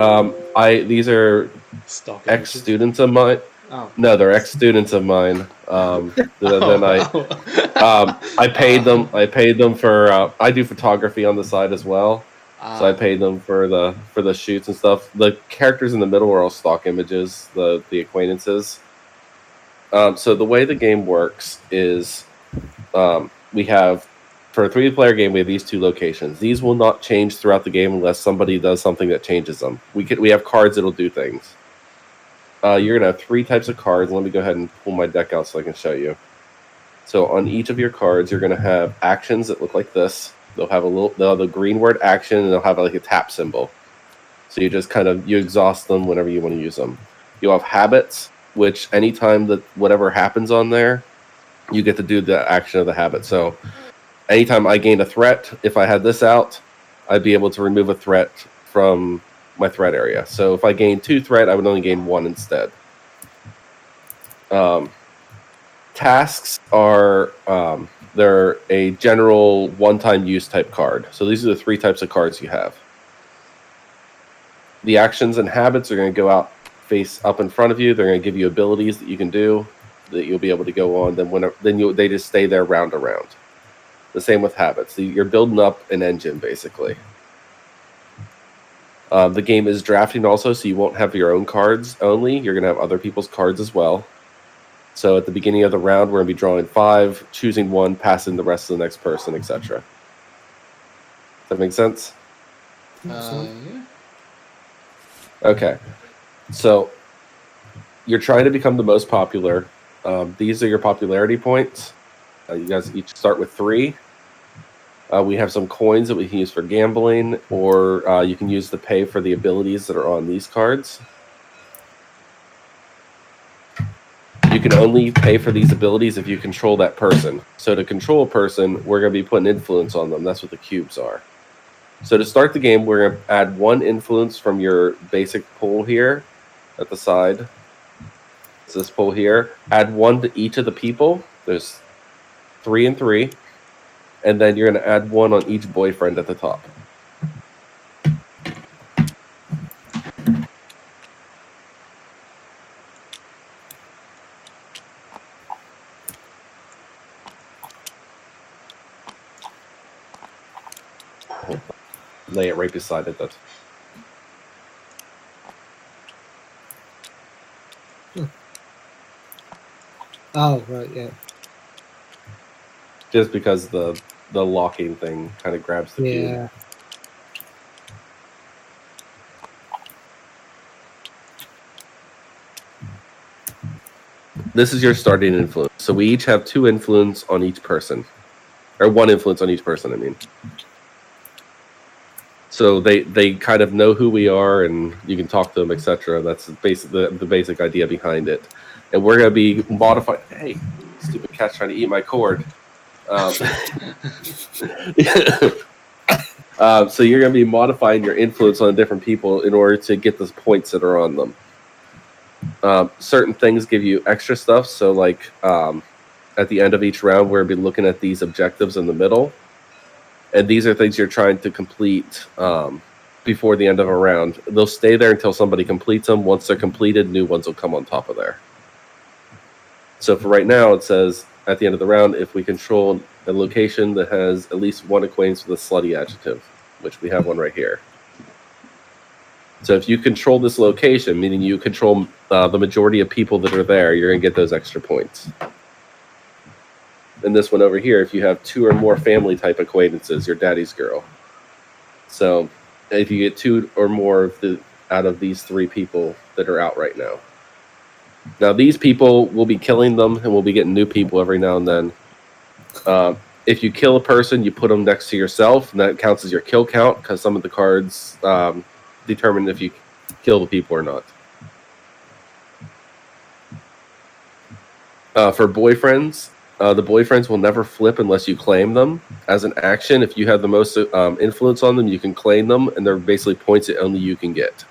These are Stock images. ex-students of mine. Oh. No, they're ex-students of mine. Then I paid them. Oh. I paid them for. I do photography on the side as well, so I paid them for the shoots and stuff. The characters in the middle are all stock images. The acquaintances. So the way the game works is, we have for a 3-player game we have these 2 locations. These will not change throughout the game unless somebody does something that changes them. We have cards that'll do things. You're gonna have 3 types of cards. Let me go ahead and pull my deck out so I can show you. So on each of your cards, you're gonna have actions that look like this. They'll have the green word action, and they'll have like a tap symbol. So you just you exhaust them whenever you want to use them. You'll have habits, which anytime that whatever happens on there, you get to do the action of the habit. So anytime I gained a threat, if I had this out, I'd be able to remove a threat from my threat area. So if I gained 2 threat, I would only gain 1 instead. Tasks are they're a general one-time use type card. So these are the 3 types of cards you have. The actions and habits are going to go out face up in front of you. They're going to give you abilities that you can do that you'll be able to go on. They just stay there round to round. The same with habits. You're building up an engine basically. The game is drafting also, so you won't have your own cards only. You're going to have other people's cards as well. So at the beginning of the round, we're going to be drawing 5, choosing 1, passing the rest to the next person, etc. Does that make sense? Yeah. Okay. So you're trying to become the most popular. These are your popularity points. You guys each start with 3. We have some coins that we can use for gambling, or you can use to pay for the abilities that are on these cards. You can only pay for these abilities if you control that person. So to control a person, we're going to be putting influence on them. That's what the cubes are. So to start the game, we're going to add 1 influence from your basic pool here at the side. It's this pool here. Add 1 to each of the people. There's 3 and 3. And then you're going to add 1 on each boyfriend at the top. Lay it right beside it. That's Oh, right, yeah. just because the locking thing kind of grabs the cube. Yeah. This is your starting influence. So we each have 2 influence on each person. Or 1 influence on each person, I mean. So they kind of know who we are, and you can talk to them, etc. That's the basic idea behind it. And we're going to be modifying... Hey, stupid cat's trying to eat my cord. So you're going to be modifying your influence on different people in order to get the points that are on them. Certain things give you extra stuff. So like at the end of each round, we're going to be looking at these objectives in the middle. And these are things you're trying to complete before the end of a round. They'll stay there until somebody completes them. Once they're completed, new ones will come on top of there. So for right now, it says at the end of the round, if we control a location that has at least 1 acquaintance with a slutty adjective, which we have one right here. So if you control this location, meaning you control the majority of people that are there, you're going to get those extra points. And this one over here, if you have 2 or more family type acquaintances, you're daddy's girl. So if you get 2 or more out of these 3 people that are out right now. Now these people, will be killing them, and we'll be getting new people every now and then. If you kill a person, you put them next to yourself, and that counts as your kill count, because some of the cards determine if you kill the people or not. For boyfriends, the boyfriends will never flip unless you claim them. As an action, if you have the most influence on them, you can claim them, and they're basically points that only you can get.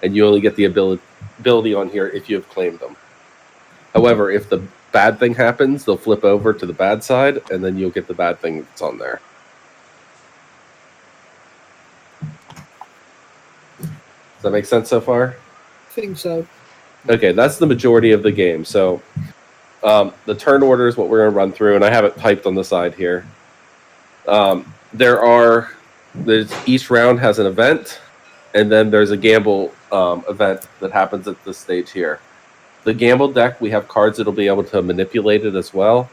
And you only get the ability on here if you have claimed them. However, if the bad thing happens, they'll flip over to the bad side, and then you'll get the bad thing that's on there. that make sense so far? I think so. Okay, that's the majority of the game. So the turn order is what we're going to run through, and I have it typed on the side here. There's each round has an event, and then there's a gamble event that happens at this stage here. The gamble deck, we have cards that'll be able to manipulate it as well.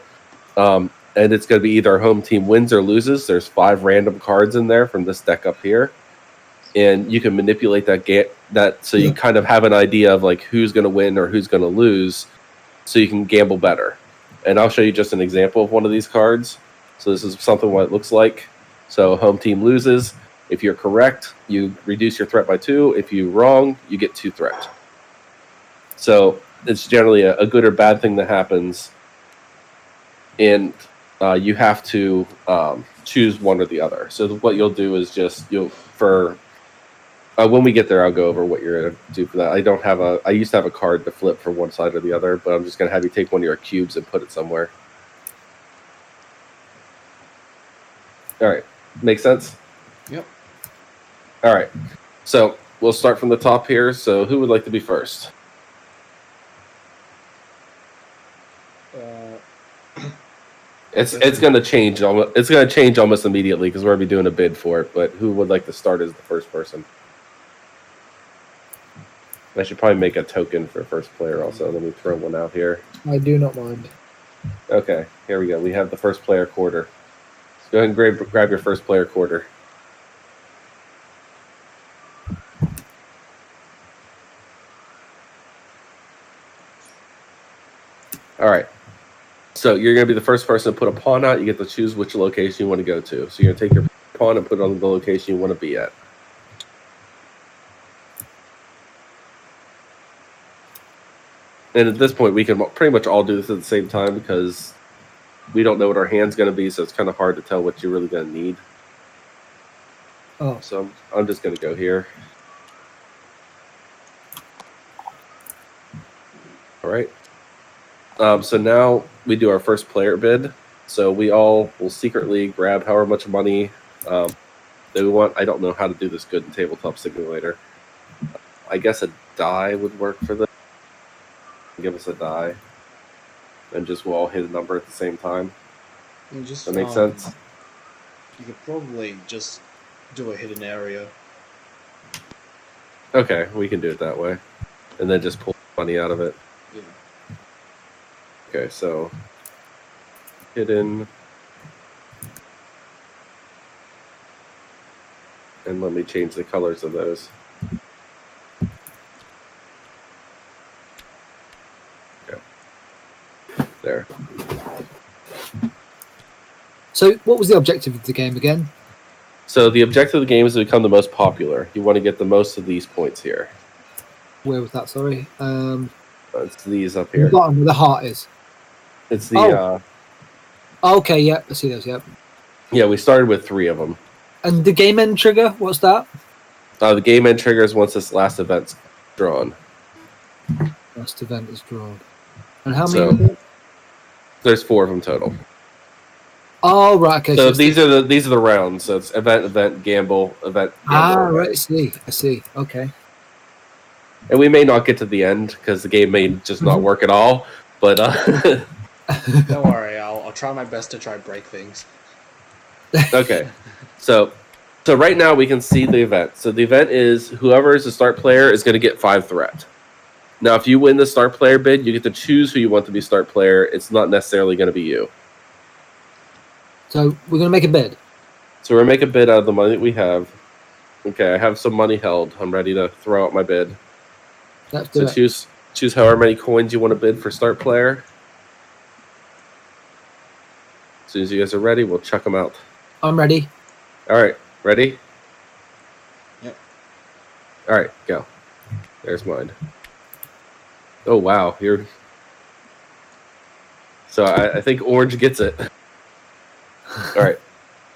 And it's going to be either our home team wins or loses. There's 5 random cards in there from this deck up here. And you can manipulate that so you kind of have an idea of like who's going to win or who's going to lose, so you can gamble better. And I'll show you just an example of one of these cards. So this is something what it looks like. So home team loses. If you're correct, you reduce your threat by 2. If you're wrong, you get 2 threat. So it's generally a good or bad thing that happens. And you have to choose one or the other. So what you'll do is when we get there, I'll go over what you're going to do for that. I used to have a card to flip from one side or the other, but I'm just going to have you take one of your cubes and put it somewhere. All right. Make sense? Yep. All right. So we'll start from the top here. So who would like to be first? It's going to change. It's going to change almost immediately because we're going to be doing a bid for it. But who would like to start as the first person? I should probably make a token for first player also. Let me throw one out here. I do not mind. Okay, here we go. We have the first player quarter. Let's go ahead and grab your first player quarter. All right. So you're going to be the first person to put a pawn out. You get to choose which location you want to go to. So you're going to take your pawn and put it on the location you want to be at. And at this point, we can pretty much all do this at the same time because we don't know what our hand's going to be, so it's kind of hard to tell what you're really going to need. Oh. So I'm just going to go here. All right. So now we do our first player bid. So we all will secretly grab however much money that we want. I don't know how to do this good in Tabletop Simulator. I guess a die would work for this. Give us a die. And just we'll all hit a number at the same time. Just, that makes sense? You could probably just do a hidden area. Okay, we can do it that way. And then just pull money out of it. Yeah. Okay, so hidden. And let me change the colors of those. Okay. There. So, what was the objective of the game again? So the objective of the game is to become the most popular. You want to get the most of these points here. Where was that? Sorry. It's these up The here. bottom where the heart is. It's the Okay, yeah, I see those. Yep. yeah, we started with 3 of them. And the game end trigger, what's that? The game end triggers once this last event's drawn. Last event is drawn. And how So- many? There's 4 of them total. Oh, right. Okay. So these are the rounds. So it's event, gamble, event. Gamble, right. I see. Okay. And we may not get to the end because the game may just not work at all. But Don't worry, I'll try my best to try break things. okay. So right now we can see the event. So the event is whoever is the start player is going to get 5 threat. Now, if you win the start player bid, you get to choose who you want to be start player. It's not necessarily going to be you. So we're going to make a bid. So we're going to make a bid out of the money that we have. Okay, I have some money held. I'm ready to throw out my bid. Let's do So it. choose however many coins you want to bid for start player. As soon as you guys are ready, we'll chuck them out. I'm ready. All right, ready? Yep. All right, go. There's mine. Oh, wow. So I think orange gets it. All right.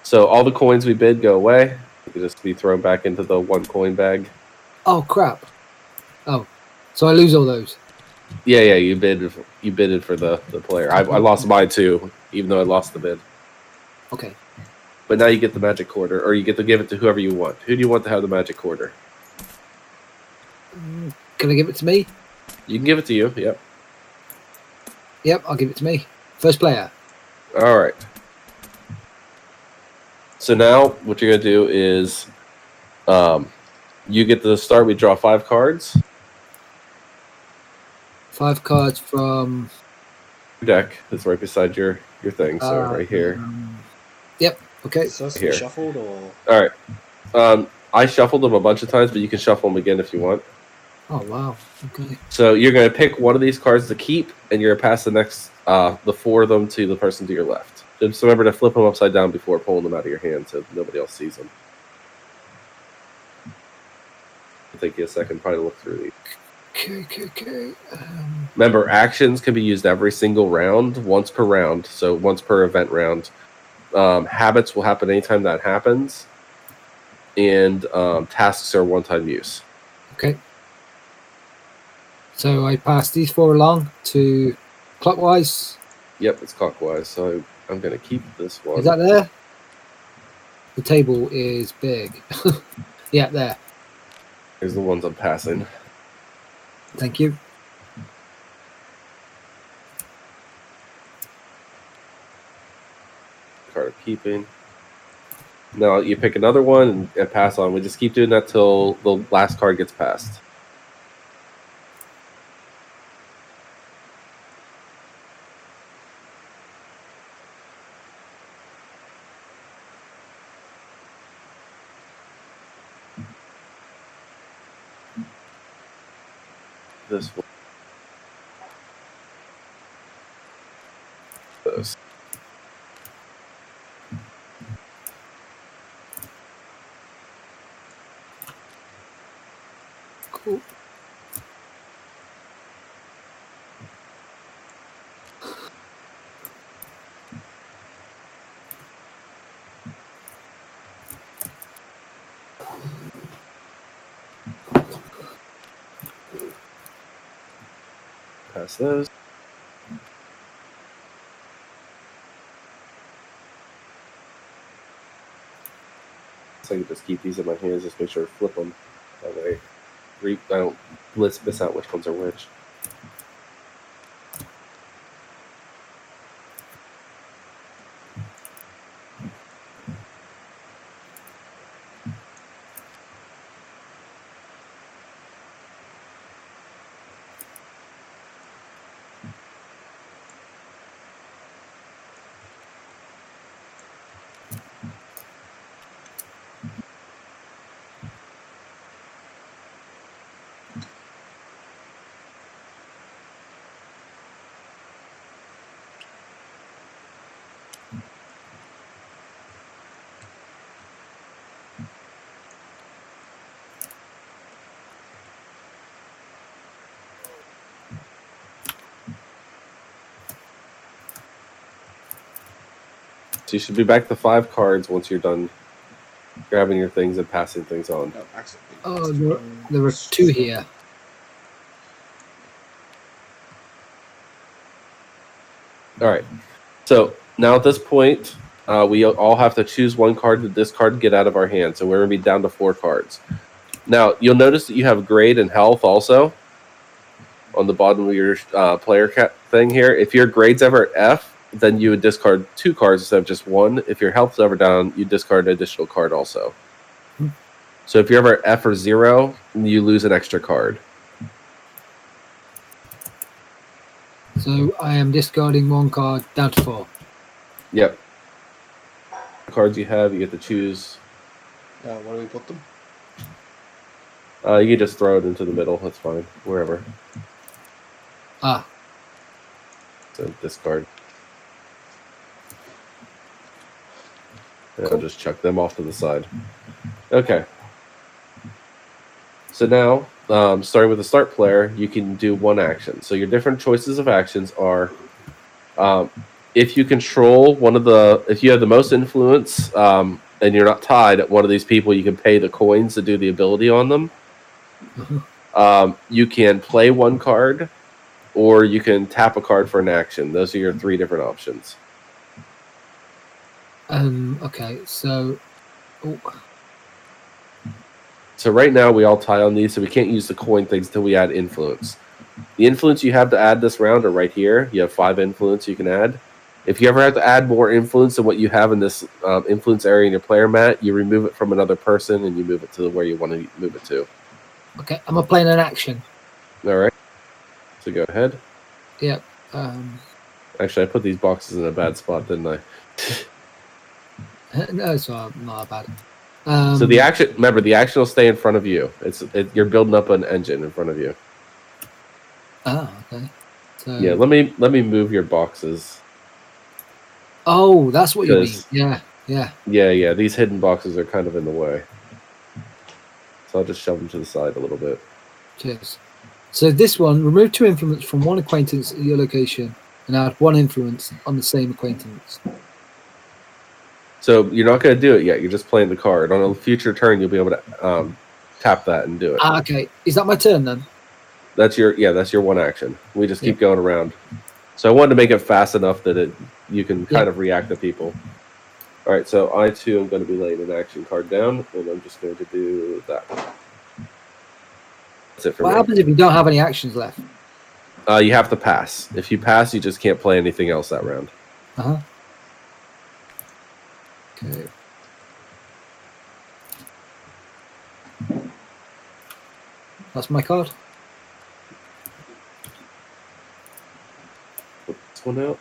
So all the coins we bid go away. They can just be thrown back into the 1 coin bag. Oh, crap. Oh, so I lose all those. Yeah, you bidded for the player. I lost mine too, even though I lost the bid. Okay. But now you get the magic quarter, or you get to give it to whoever you want. Who do you want to have the magic quarter? Can I give it to me? You can give it to you. Yep. Yep, I'll give it to me. First player. All right. So now what you're gonna do is, you get to start. We draw 5 cards. 5 cards from Your deck is right beside your thing. So right here. Yep. Okay. So it's Here. shuffled or? All right. I shuffled them a bunch of times, but you can shuffle them again if you want. Oh wow. Okay. So you're going to pick one of these cards to keep, and you're going to pass the next, the 4 of them to the person to your left. Just remember to flip them upside down before pulling them out of your hand, so nobody else sees them. It'll take you a second probably to look through these. Okay. Remember, actions can be used every single round, once per round, so once per event round. Habits will happen anytime that happens, and tasks are one-time use. Okay. So I pass these 4 along to clockwise. Yep, it's clockwise, so I'm going to keep this one. Is that there? The table is big. Yeah, there. Here's the ones I'm passing. Thank you. Card of keeping. Now you pick another one and pass on. We just keep doing that till the last card gets passed. This one. Those. Cool. Pass those. So I can just keep these in my hands, just make sure to flip them. That way I don't miss out which ones are which. So you should be back to 5 cards once you're done grabbing your things and passing things on. No, accidentally. Oh, there were 2 here. All right. So now at this point, we all have to choose one card to discard and get out of our hand. So we're going to be down to 4 cards. Now, you'll notice that you have grade and health also on the bottom of your player thing here. If your grade's ever at F, then you would discard 2 cards instead of just 1. If your health's ever down, you discard an additional card also. So if you're ever at F or 0, you lose an extra card. So I am discarding 1 card down to 4. Yep. The cards you have, you get to choose. Where do we put them? You can just throw it into the middle. That's fine. Wherever. Ah. So discard. And Cool. I'll just chuck them off to the side. Okay. So now, starting with the start player, you can do 1 action. So your different choices of actions are, if you control if you have the most influence, and you're not tied at one of these people, you can pay the coins to do the ability on them. You can play 1 card, or you can tap a card for an action. Those are your 3 different options. Okay, so So right now we all tie on these, so we can't use the coin things until we add influence. The influence you have to add this round are right here. You have 5 influence you can add. If you ever have to add more influence than what you have in this influence area in your player mat, you remove it from another person and you move it to where you want to move it to. Okay, I'm applying an action. All right. So go ahead. Yep. Actually, I put these boxes in a bad spot, didn't I? No, it's not bad. So the action, remember, the action will stay in front of you. You're building up an engine in front of you. Oh, okay. So Yeah, let me move your boxes. Oh, that's what you mean. Yeah. Yeah. These hidden boxes are kind of in the way. So I'll just shove them to the side a little bit. Cheers. So this one, remove 2 influence from one acquaintance at your location and add 1 influence on the same acquaintance. So you're not going to do it yet. You're just playing the card. On a future turn, you'll be able to tap that and do it. Okay. Is that my turn then? That's your one action. We just keep going around. So I wanted to make it fast enough that you can kind of react to people. All right, so I too am going to be laying an action card down, and I'm just going to do that. That's it for me. What happens if you don't have any actions left? You have to pass. If you pass, you just can't play anything else that round. Okay. That's my card. Put this one out.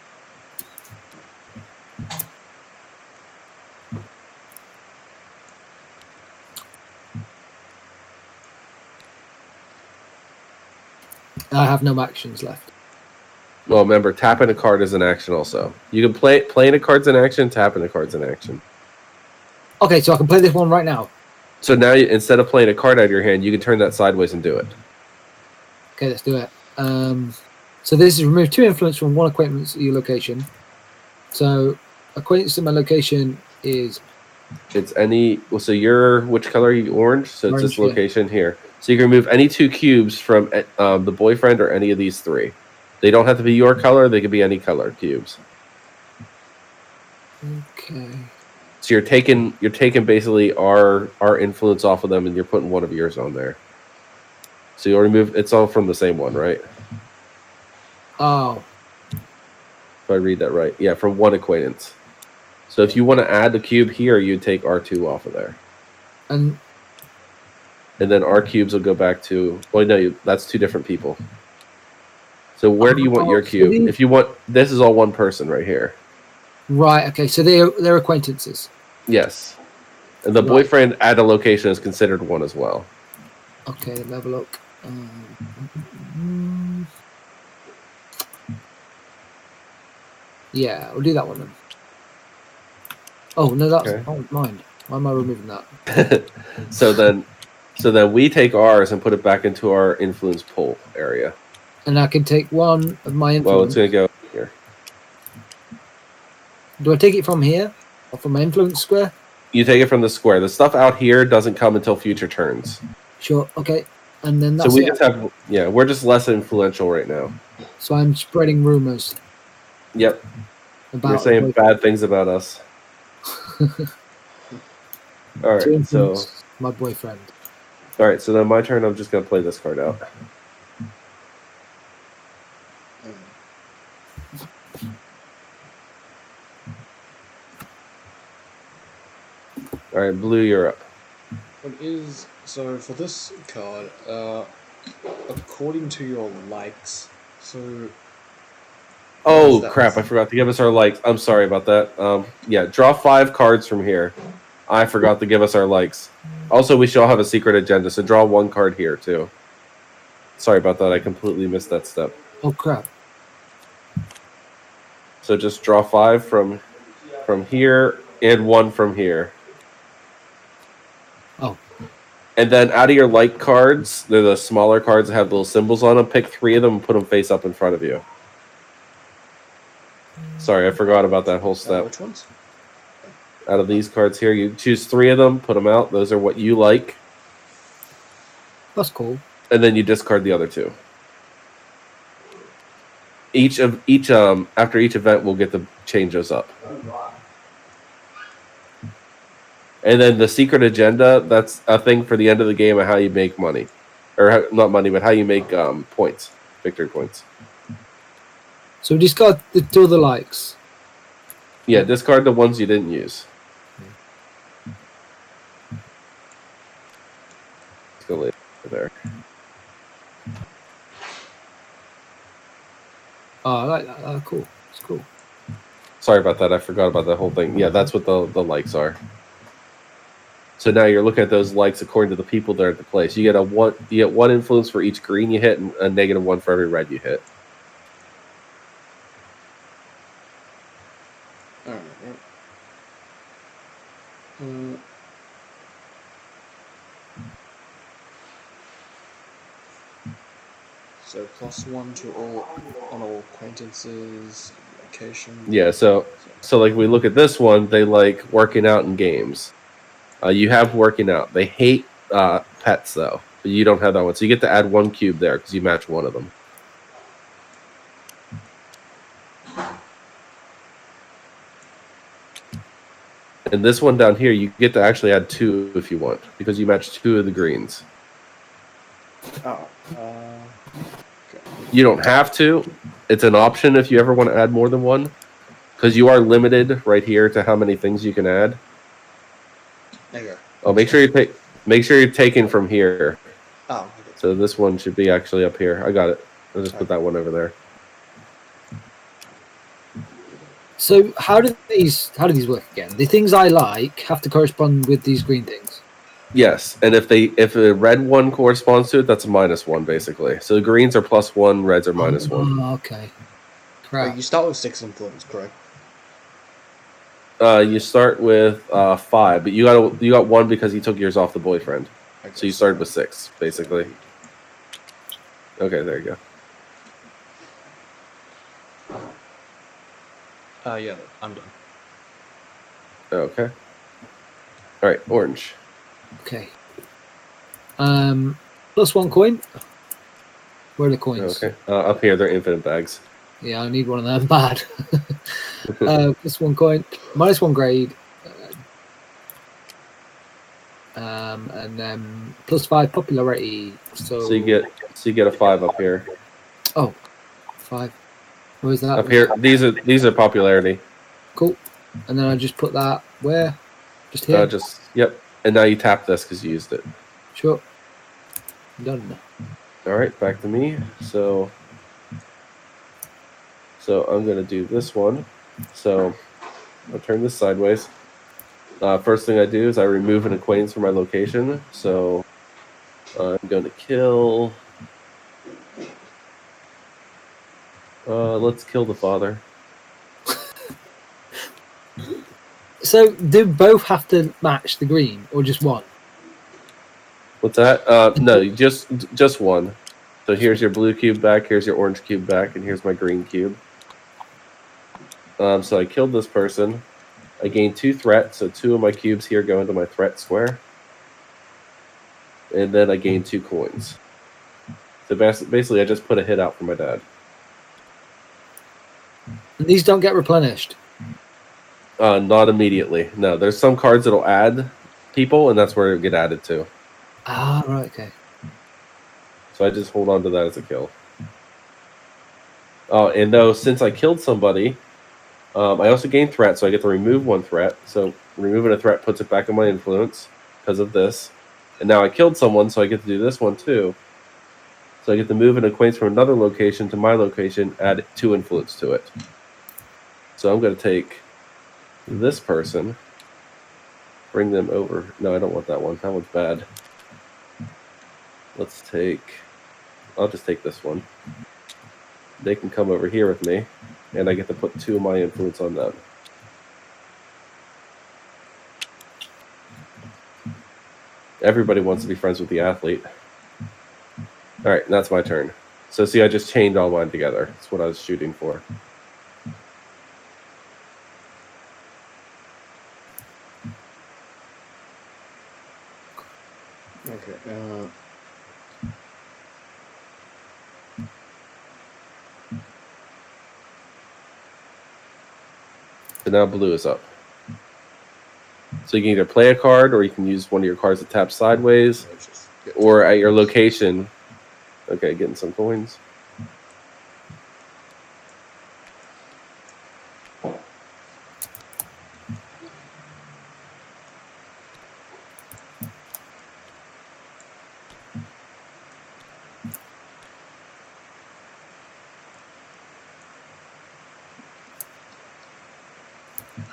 I have no actions left. Well, remember, tapping a card is an action also. You can playing a card's an action, tapping a card's an action. Okay, so I can play this one right now. So now, instead of playing a card out of your hand, you can turn that sideways and do it. Okay, let's do it. So this is remove 2 influence from 1 acquaintance at your location. So acquaintance at my location is... It's any... Well, so which color are you? Orange? So Orange, it's this location here. So you can remove any 2 cubes from the boyfriend or any of these 3. They don't have to be your color. They could be any color cubes. Okay. So you're taking basically our influence off of them, and you're putting one of yours on there. So you'll remove. It's all from the same one, right? Oh. If I read that right, yeah, from 1 acquaintance. So if you want to add the cube here, you take R2 off of there, And then our cubes will go back to. Well, no, that's 2 different people. So where do you want your cube? If you want, this is all 1 person right here. Right. Okay. So they're acquaintances. Yes, and the boyfriend at a location is considered 1 as well. Okay. Let me have a look. Yeah, we'll do that one then. Oh no, that's mine. Why am I removing that? So then we take ours and put it back into our influence pool area. And I can take 1 of my influence. Well, it's going to go here. Do I take it from here? Or from my influence square? You take it from the square. The stuff out here doesn't come until future turns. Sure, okay. And then that's so we just have... Yeah, we're just less influential right now. So I'm spreading rumors. Yep. You're saying bad things about us. All right, so... My boyfriend. All right, so then my turn. I'm just going to play this card out. All right, Blue, you're up. So for this card, according to your likes, so... Oh, crap, I forgot to give us our likes. I'm sorry about that. Yeah, draw 5 cards from here. I forgot to give us our likes. Also, we should all have a secret agenda, so draw 1 card here, too. Sorry about that, I completely missed that step. Oh, crap. So just draw 5 from here, and 1 from here. Oh. And then out of your like cards, they're the smaller cards that have little symbols on them. Pick 3 of them and put them face up in front of you. Sorry, I forgot about that whole step. Which ones? Out of these cards here, you choose 3 of them, put them out. Those are what you like. That's cool. And then you discard the other 2. After each event, we'll get to change those up. And then the secret agenda, that's a thing for the end of the game of how you make money. Or not money, but how you make points, victory points. So we discard the two other likes. Yeah, discard the ones you didn't use. Let's go later there. Oh, I like that. Oh, cool. It's cool. Sorry about that. I forgot about that whole thing. Yeah, that's what the likes are. So now you're looking at those likes according to the people that are at the place. You get one influence for each green you hit, and a -1 for every red you hit. Alright. So +1 to all acquaintances, location. Yeah, so like we look at this one, they like working out in games. You have working out. They hate pets though. But you don't have that one, so you get to add 1 cube there because you match one of them. And this one down here, you get to actually add 2 if you want because you match 2 of the greens. Oh. You don't have to. It's an option if you ever want to add more than one, because you are limited right here to how many things you can add. There you go. Oh, make sure you're taking from here. Oh, okay. So this one should be actually up here. I got it. I'll just put that one over there. So how do these work again? The things I like have to correspond with these green things. Yes, and if a red one corresponds to it, that's a -1 basically. So the greens are +1, reds are -1. Oh, okay. Crap. Wait, you start with 6 influence, correct? You start with 5, but you got 1 because he took yours off the boyfriend. Okay, so you started with 6 basically. Okay, there you go. Yeah, I'm done. Okay. All right, orange. Okay. +1 coin. Where are the coins? Okay. Up here, they're infinite bags. Yeah, I need one of them bad. +1 coin, -1 grade. And then +5 popularity. So you get a 5 up here. Oh, 5. Where is that? Up here, these are popularity. Cool. And then I just put that where? Just here. Yep. And now you tap this because you used it. Sure. Done. All right, back to me. So I'm gonna do this one. So I'll turn this sideways. First thing I do is I remove an acquaintance from my location. So I'm going to kill. Let's kill the father. So do both have to match the green or just one? What's that? No, just one. So here's your blue cube back, here's your orange cube back, and here's my green cube. So I killed this person. I gained 2 threat, so 2 of my cubes here go into my threat square. And then I gained 2 coins. So basically, I just put a hit out for my dad. And these don't get replenished? Not immediately. No, there's some cards that'll add people, and that's where it'll get added to. Ah, right, okay. So I just hold on to that as a kill. Oh, and though since I killed somebody, I also gain threat, so I get to remove 1 threat. So removing a threat puts it back in my influence because of this. And now I killed someone, so I get to do this one too. So I get to move an acquaintance from another location to my location, add 2 influence to it. So I'm going to take this person, bring them over. No, I don't want that one. That one's bad. I'll just take this one. They can come over here with me, and I get to put 2 of my influence on them. Everybody wants to be friends with the athlete. All right, that's my turn. So see, I just chained all mine together. That's what I was shooting for. Okay. So now blue is up. So you can either play a card, or you can use one of your cards to tap sideways, or at your location. Okay, getting some coins.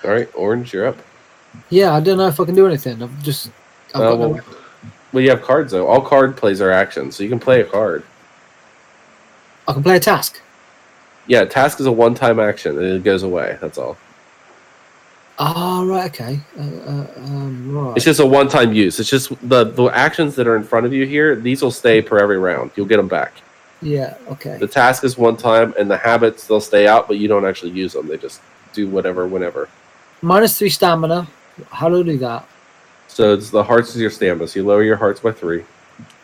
All right, Orange, you're up. Yeah, I don't know if I can do anything. I've got no. Well, you have cards though. All card plays are actions, so you can play a card. I can play a task. Yeah, task is a one-time action, and it goes away. That's all. Oh, right, okay. Right. It's just a one-time use. It's just the actions that are in front of you here. These will stay per every round. You'll get them back. Yeah. Okay. The task is one time, and the habits they'll stay out, but you don't actually use them. They just do whatever whenever. -3 stamina. How do I do that? So it's the hearts is your stamina. So you lower your hearts by 3.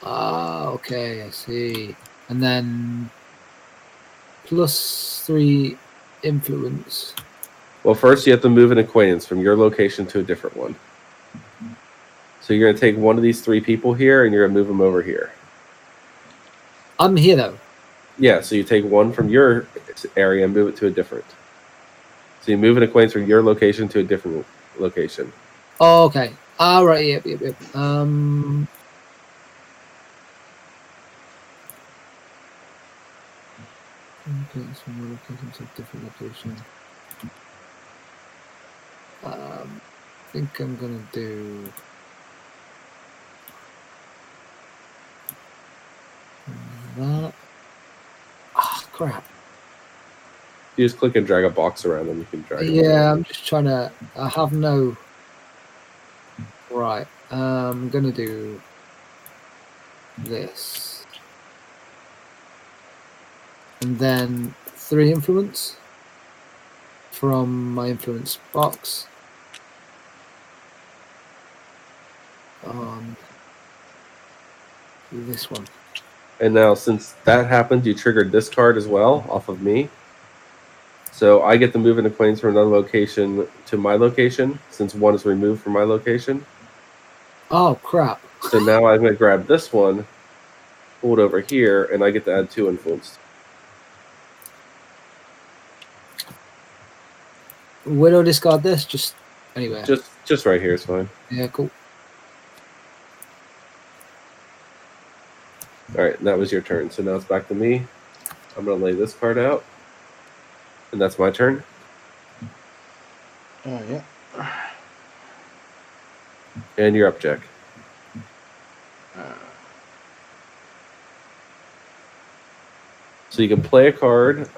Ah, okay, I see. And then +3 influence. Well, first you have to move an acquaintance from your location to a different one. So you're going to take one of these 3 people here, and you're going to move them over here. I'm here though. Yeah, so you take one from your area and move it to a different. So you move an acquaintance from your location to a different location. Oh, okay. Ah, right. Yep. Okay, so we're locating to a different location. I think I'm gonna do that. Ah, crap. You just click and drag a box around them. You can drag. Yeah, I'm just trying to. I have no. Right. I'm gonna do this, and then 3 influence from my influence box. This one. And now, since that happened, you triggered this card as well off of me. So I get to move an acquaintance from another location to my location, since one is removed from my location. Oh, crap. So now I'm going to grab this one, pull it over here, and I get to add 2 influence. Where do I discard this? Just anywhere. Just right here is fine. Yeah, cool. All right, that was your turn. So now it's back to me. I'm going to lay this card out. And that's my turn. Oh, yeah. And you're up, Jack. So you can play a card.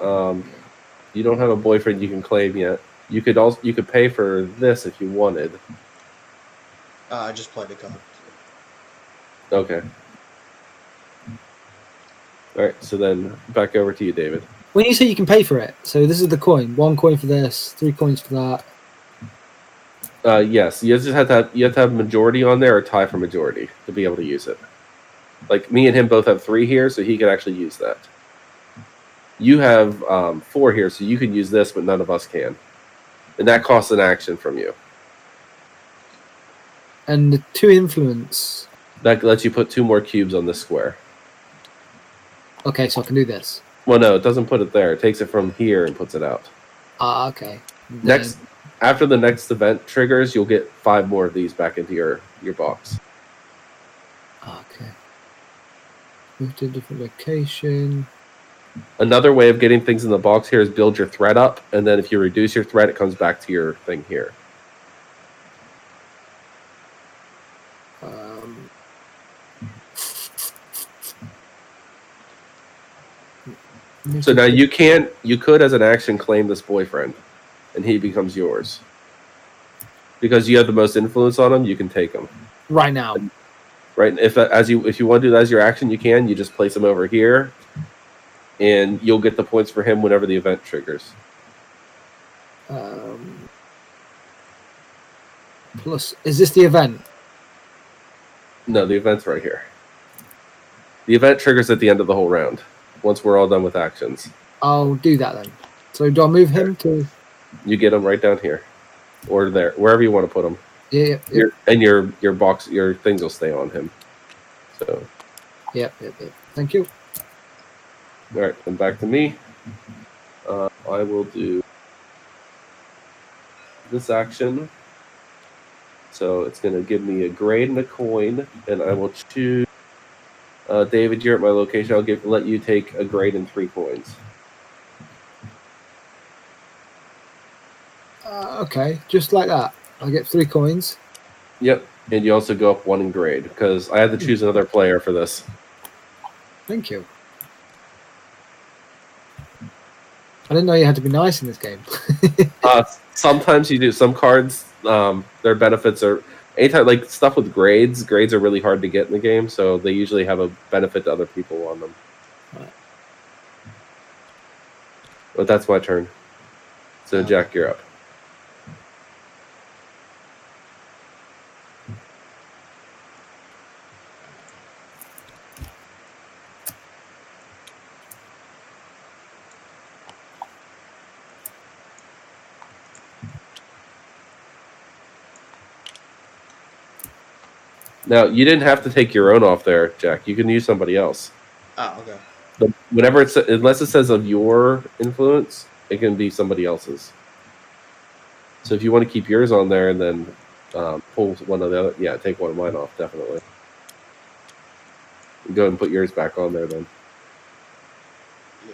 You don't have a boyfriend you can claim yet. You could pay for this if you wanted. I just played a card. Okay. All right, so then back over to you, David. When you say you can pay for it, so this is the coin. 1 coin for this, 3 coins for that. Yes, you just have to have majority on there or tie for majority to be able to use it. Like me and him both have 3 here, so he could actually use that. You have 4 here, so you can use this, but none of us can, and that costs an action from you. And the 2 influence. That lets you put 2 more cubes on this square. Okay, so I can do this. Well, no, it doesn't put it there. It takes it from here and puts it out. Ah, okay. Then, After the next event triggers, you'll get 5 more of these back into your box. Okay. Move to a different location. Another way of getting things in the box here is build your threat up, and then if you reduce your threat, it comes back to your thing here. So now you could as an action claim this boyfriend, and he becomes yours. Because you have the most influence on him, you can take him. Right now. Right, if you want to do that as your action, you can. You just place him over here, and you'll get the points for him whenever the event triggers. Plus, is this the event? No, the event's right here. The event triggers at the end of the whole round, once we're all done with actions. I'll do that then. So do I move him to... You get him right down here. Or there, wherever you want to put him. Yeah. Your box, your things will stay on him. So. Yep. Thank you. All right, then back to me. I will do this action. So it's going to give me a grade and a coin, and I will choose. David, you're at my location. I'll let you take a grade and 3 coins. Okay, just like that. I get 3 coins. Yep, and you also go up 1 in grade because I had to choose another player for this. Thank you. I didn't know you had to be nice in this game. Sometimes you do. Some cards, their benefits are anytime like stuff with grades. Grades are really hard to get in the game, so they usually have a benefit to other people on them. Right. But that's my turn. So Jack, you're up. Now, you didn't have to take your own off there, Jack. You can use somebody else. Oh, okay. Whenever unless it says of your influence, it can be somebody else's. So if you want to keep yours on there and then pull one of the other, yeah, take one of mine off, definitely. Go ahead and put yours back on there then. Yeah.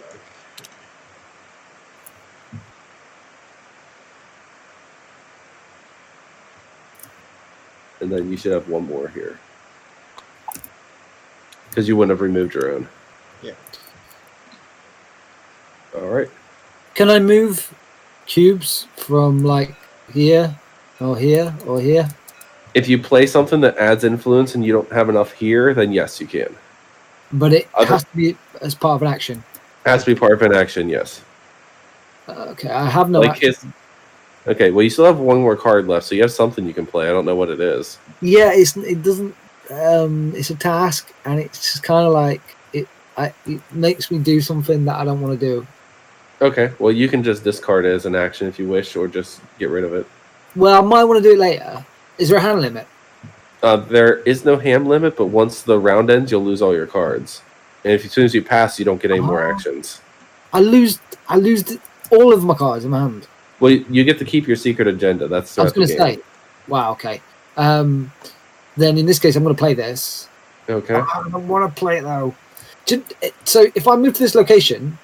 And then you should have one more here. Because you wouldn't have removed your own. Yeah. All right. Can I move cubes from like here or here or here? If you play something that adds influence and you don't have enough here, then yes, you can. But it has to be as part of an action. Has to be part of an action, yes. Okay, I have no like action. Okay, well, you still have one more card left, so you have something you can play. I don't know what it is. Yeah, it doesn't. It's a task, and it's just kind of like it makes me do something that I don't want to do. Okay, well, you can just discard it as an action if you wish, or just get rid of it. Well, I might want to do it later. Is there a hand limit? There is no hand limit, but once the round ends, you'll lose all your cards. And as soon as you pass, you don't get any more actions. I lose all of my cards in my hand. Well, you get to keep your secret agenda. That's I was throughout the going to game. say, wow, okay. Then in this case, I'm going to play this. Okay. I don't want to play it though. So if I move to this location,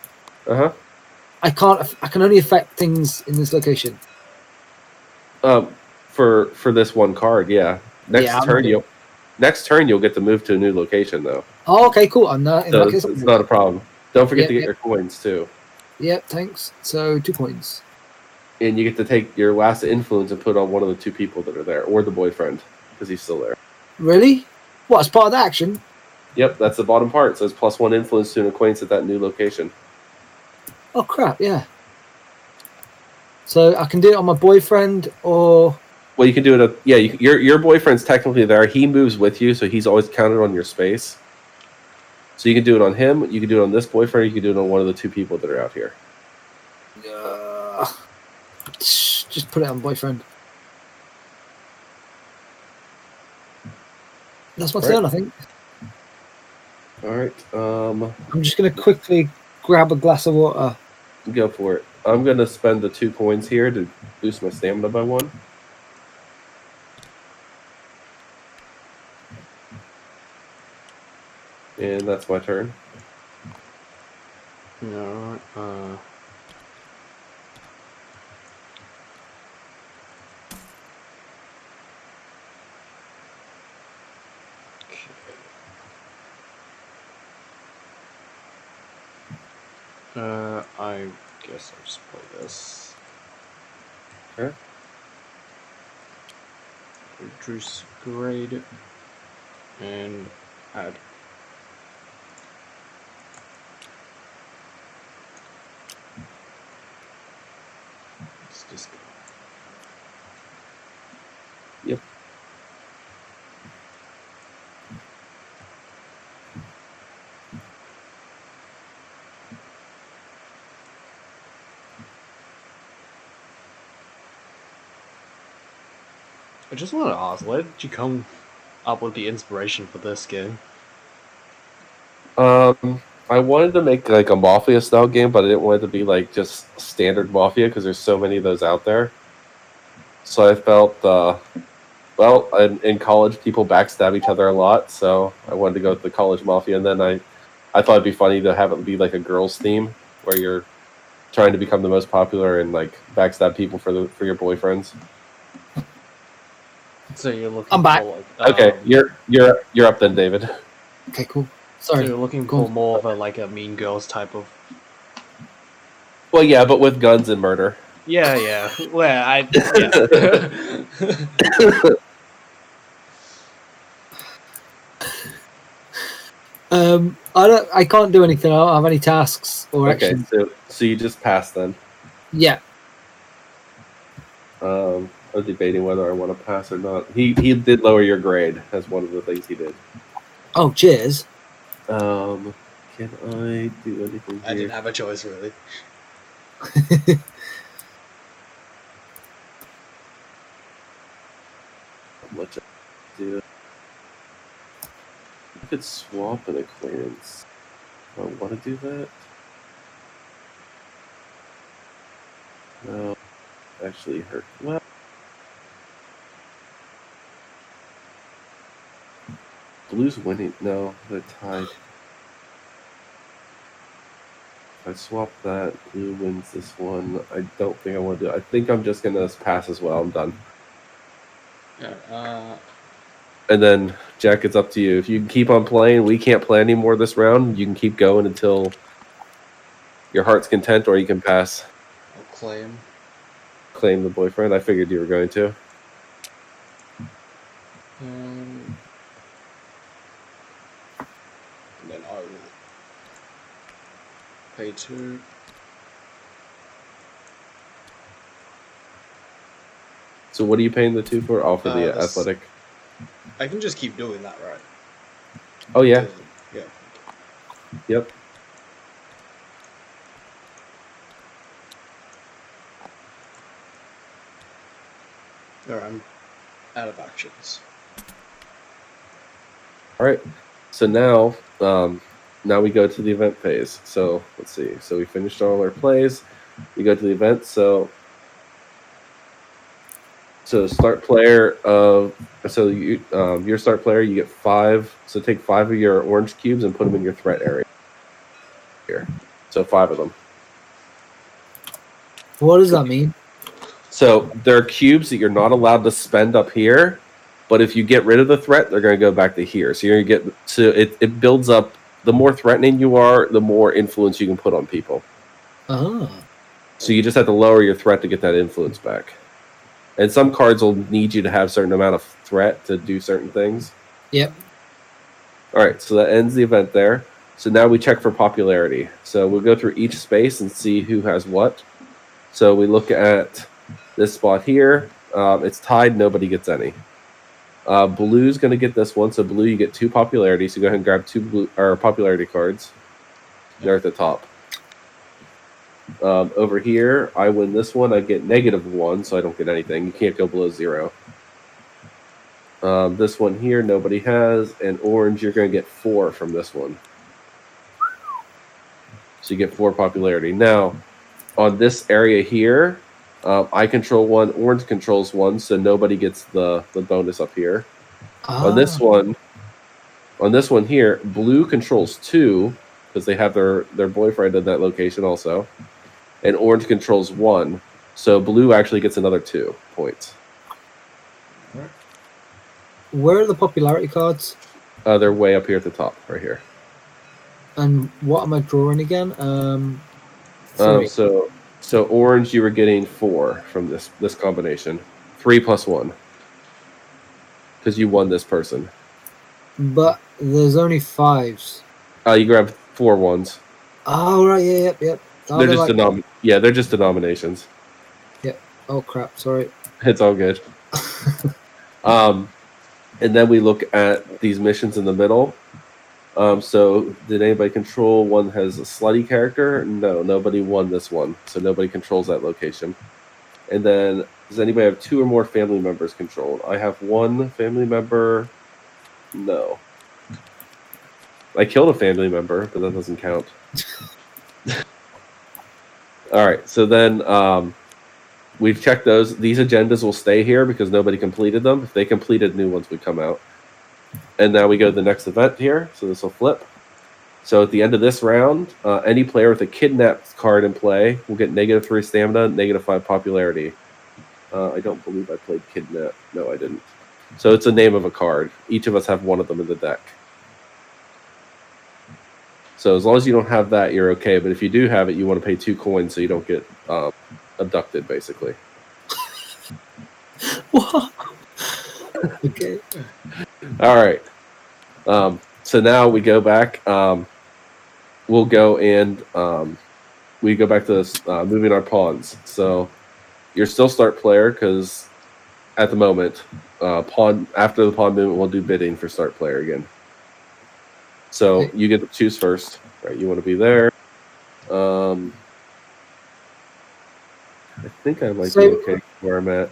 I can only affect things in this location. For this one card, yeah. Next turn you'll get to move to a new location though. Oh, okay, cool. In that case, it's not a problem. Don't forget to get your coins too. Yep, thanks. So 2 coins. And you get to take your last influence and put on one of the 2 people that are there, or the boyfriend, because he's still there. Really? What, as part of the action? Yep, that's the bottom part. It says +1 influence to an acquaintance at that new location. Oh crap! Yeah. So I can do it on my boyfriend, or well, you can do it. Your boyfriend's technically there. He moves with you, so he's always counted on your space. So you can do it on him. You can do it on this boyfriend. You can do it on one of the 2 people that are out here. Just put it on boyfriend. That's my turn, I think. All right. I'm just going to quickly grab a glass of water. Go for it. I'm going to spend the 2 coins here to boost my stamina by 1. And that's my turn. All right. I guess I'll just play this. Okay. Reduce grade and add. Let's just go. Yep. I just want to ask, where did you come up with the inspiration for this game? I wanted to make like a Mafia style game, but I didn't want it to be like just standard Mafia because there's so many of those out there. So I felt, well, in college people backstab each other a lot, so I wanted to go with the college Mafia, and then I thought it'd be funny to have it be like a girls' theme where you're trying to become the most popular and like backstab people for your boyfriends. So you're looking I'm back. for like, Okay, you're up then, David. Okay, cool. so Sorry. you're looking Go for on. more of a like a Mean Girls type of. Well, yeah, but with guns and murder. Yeah. Well, yeah. I can't do anything. I don't have any tasks or Okay, actions. so you just pass then. Yeah. I was debating whether I want to pass or not. He did lower your grade as one of the things he did. Oh, cheers. Can I do anything here? I didn't have a choice really. How much I do? I could swap an acquaintance. Do I want to do that? No, actually hurt. Well, Blue's winning. No, they're tied. If I swap that, Blue wins this one. I don't think I want to do it. I think I'm just going to pass as well. I'm done. Yeah. And then, Jack, it's up to you. If you can keep on playing, we can't play anymore this round. You can keep going until your heart's content, or you can pass. I'll claim. Claim the boyfriend. I figured you were going to. And then I will pay 2. So what are you paying the 2 for? Oh, for the athletic. I can just keep doing that, right? Oh, yeah. Yeah. Yep. Alright, I'm out of actions. All right. So now, now we go to the event phase. So let's see. So we finished all our plays. We go to the event. So start player of your start player. You get 5. So take 5 of your orange cubes and put them in your threat area. Here. So 5 of them. What does that mean? So there are cubes that you're not allowed to spend up here, but if you get rid of the threat, they're going to go back to here. So you're going to get it builds up. The more threatening you are, the more influence you can put on people. Oh. So you just have to lower your threat to get that influence back. And some cards will need you to have a certain amount of threat to do certain things. Yep. All right, so that ends the event there. So now we check for popularity. So we'll go through each space and see who has what. So we look at this spot here. It's tied. Nobody gets any. Blue's going to get this one. So blue, you get 2 popularity. So go ahead and grab 2 blue or popularity cards. They're at the top. Over here, I win this one. I get -1, so I don't get anything. You can't go below 0. This one here, nobody has. And orange, you're going to get 4 from this one. So you get 4 popularity. Now, on this area here, I control 1, orange controls 1, so nobody gets the bonus up here. On this one here, blue controls 2 because they have their boyfriend in that location also, and orange controls 1, so blue actually gets another 2 points. Where are the popularity cards? They're way up here at the top, right here. And what am I drawing again? 3. So orange, you were getting 4 from this combination, 3 plus 1, because you won this person. But there's only 5s. You grab 4 ones. Oh right, yep. They're just they're just denominations. Yep. Oh crap! Sorry. It's all good. And then we look at these missions in the middle. So did anybody control one that has a slutty character? No, nobody won this one, so nobody controls that location. And then Does anybody have 2 or more family members controlled? I have 1 family member. No. I killed a family member, but that doesn't count. All right, so then we've checked those. These agendas will stay here because nobody completed them. If they completed, new ones would come out. And now we go to the next event here, so this will flip. So at the end of this round, any player with a kidnapped card in play will get -3 stamina, -5 popularity. I don't believe I played kidnap. No, I didn't. So it's a name of a card. Each of us have 1 of them in the deck. So as long as you don't have that, you're okay. But if you do have it, you want to pay 2 coins so you don't get abducted, basically. What? Okay. All right. So now we go back. We'll go and we go back to this, moving our pawns. So you're still start player because at the moment, pawn after the pawn movement, we'll do bidding for start player again. So Okay. you get to choose first, right? You want to be there. I think I might be okay where I'm at.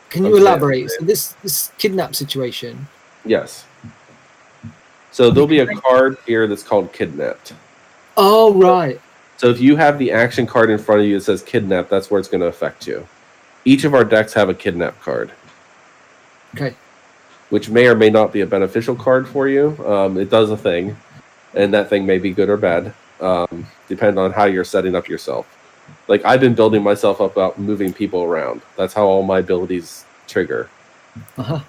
Can you elaborate? So this kidnap situation. Yes. So there'll be a card here that's called kidnapped. Oh, right. So if you have the action card in front of you that says kidnap, that's where it's going to affect you. Each of our decks have a kidnap card. Okay. Which may or may not be a beneficial card for you. It does a thing, and that thing may be good or bad, depending on how you're setting up yourself. Like, I've been building myself up about moving people around. That's how all my abilities trigger. Uh-huh.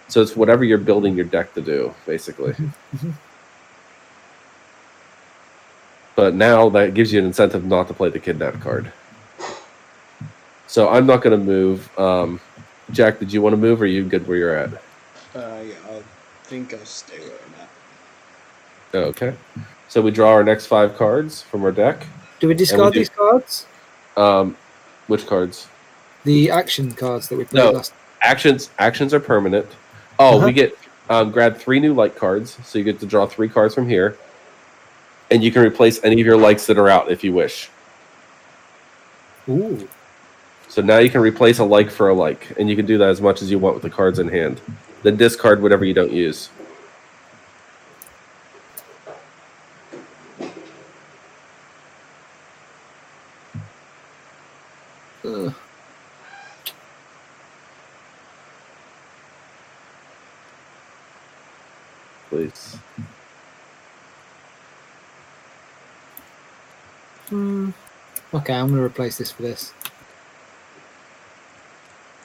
So it's whatever you're building your deck to do, basically. Mm-hmm. But now that gives you an incentive not to play the kidnap card. So I'm not going to move. Jack, did you want to move, or are you good where you're at? Yeah, I think I'll stay where I'm at. Okay. So we draw our next 5 cards from our deck. Do we discard these cards? Which cards? The action cards that we played last. Actions are permanent. Oh, we get grab 3 new like cards, so you get to draw 3 cards from here, and you can replace any of your likes that are out if you wish. Ooh. So now you can replace a like for a like, and you can do that as much as you want with the cards in hand. Then discard whatever you don't use. Please. Okay, I'm going to replace this for this.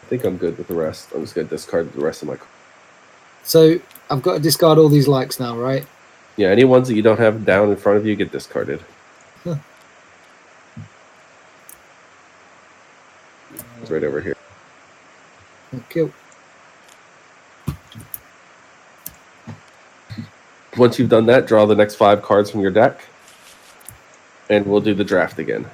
I think I'm good with the rest. I'm just going to discard the rest of my cards. So I've got to discard all these likes now, right? Yeah, any ones that you don't have down in front of you get discarded. Huh. It's right over here. Okay. Once you've done that, draw the next 5 cards from your deck, and we'll do the draft again.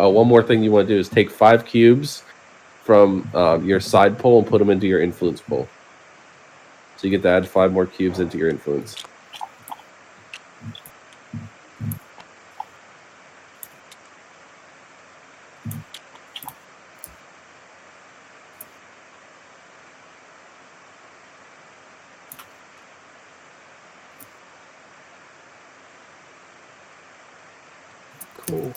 One more thing you want to do is take 5 cubes from your side pool and put them into your influence pool. So you get to add 5 more cubes into your influence. Cool.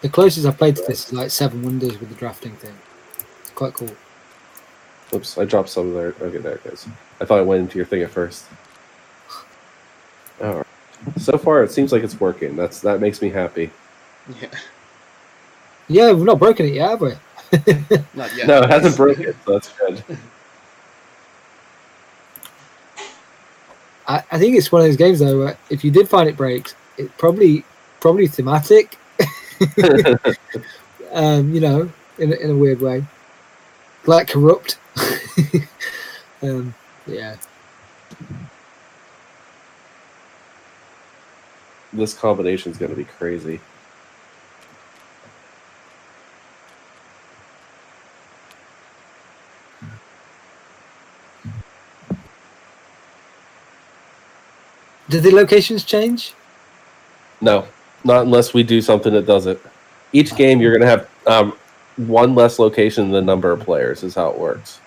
The closest I've played to this is like 7 Wonders with the drafting thing. It's quite cool. Oops, I dropped some there. Okay, there it goes. I thought it went into your thing at first. All right. So far, it seems like it's working. That makes me happy. Yeah. Yeah, we've not broken it yet, have we? Not yet. No, it hasn't broken, so that's good. I think it's one of those games though where if you did find it breaks, it's probably thematic. You know, in a weird way, like Corrupt. Yeah. This combination is going to be crazy. Do the locations change? No, not unless we do something that does it. Each game, you're going to have one less location than the number of players is how it works.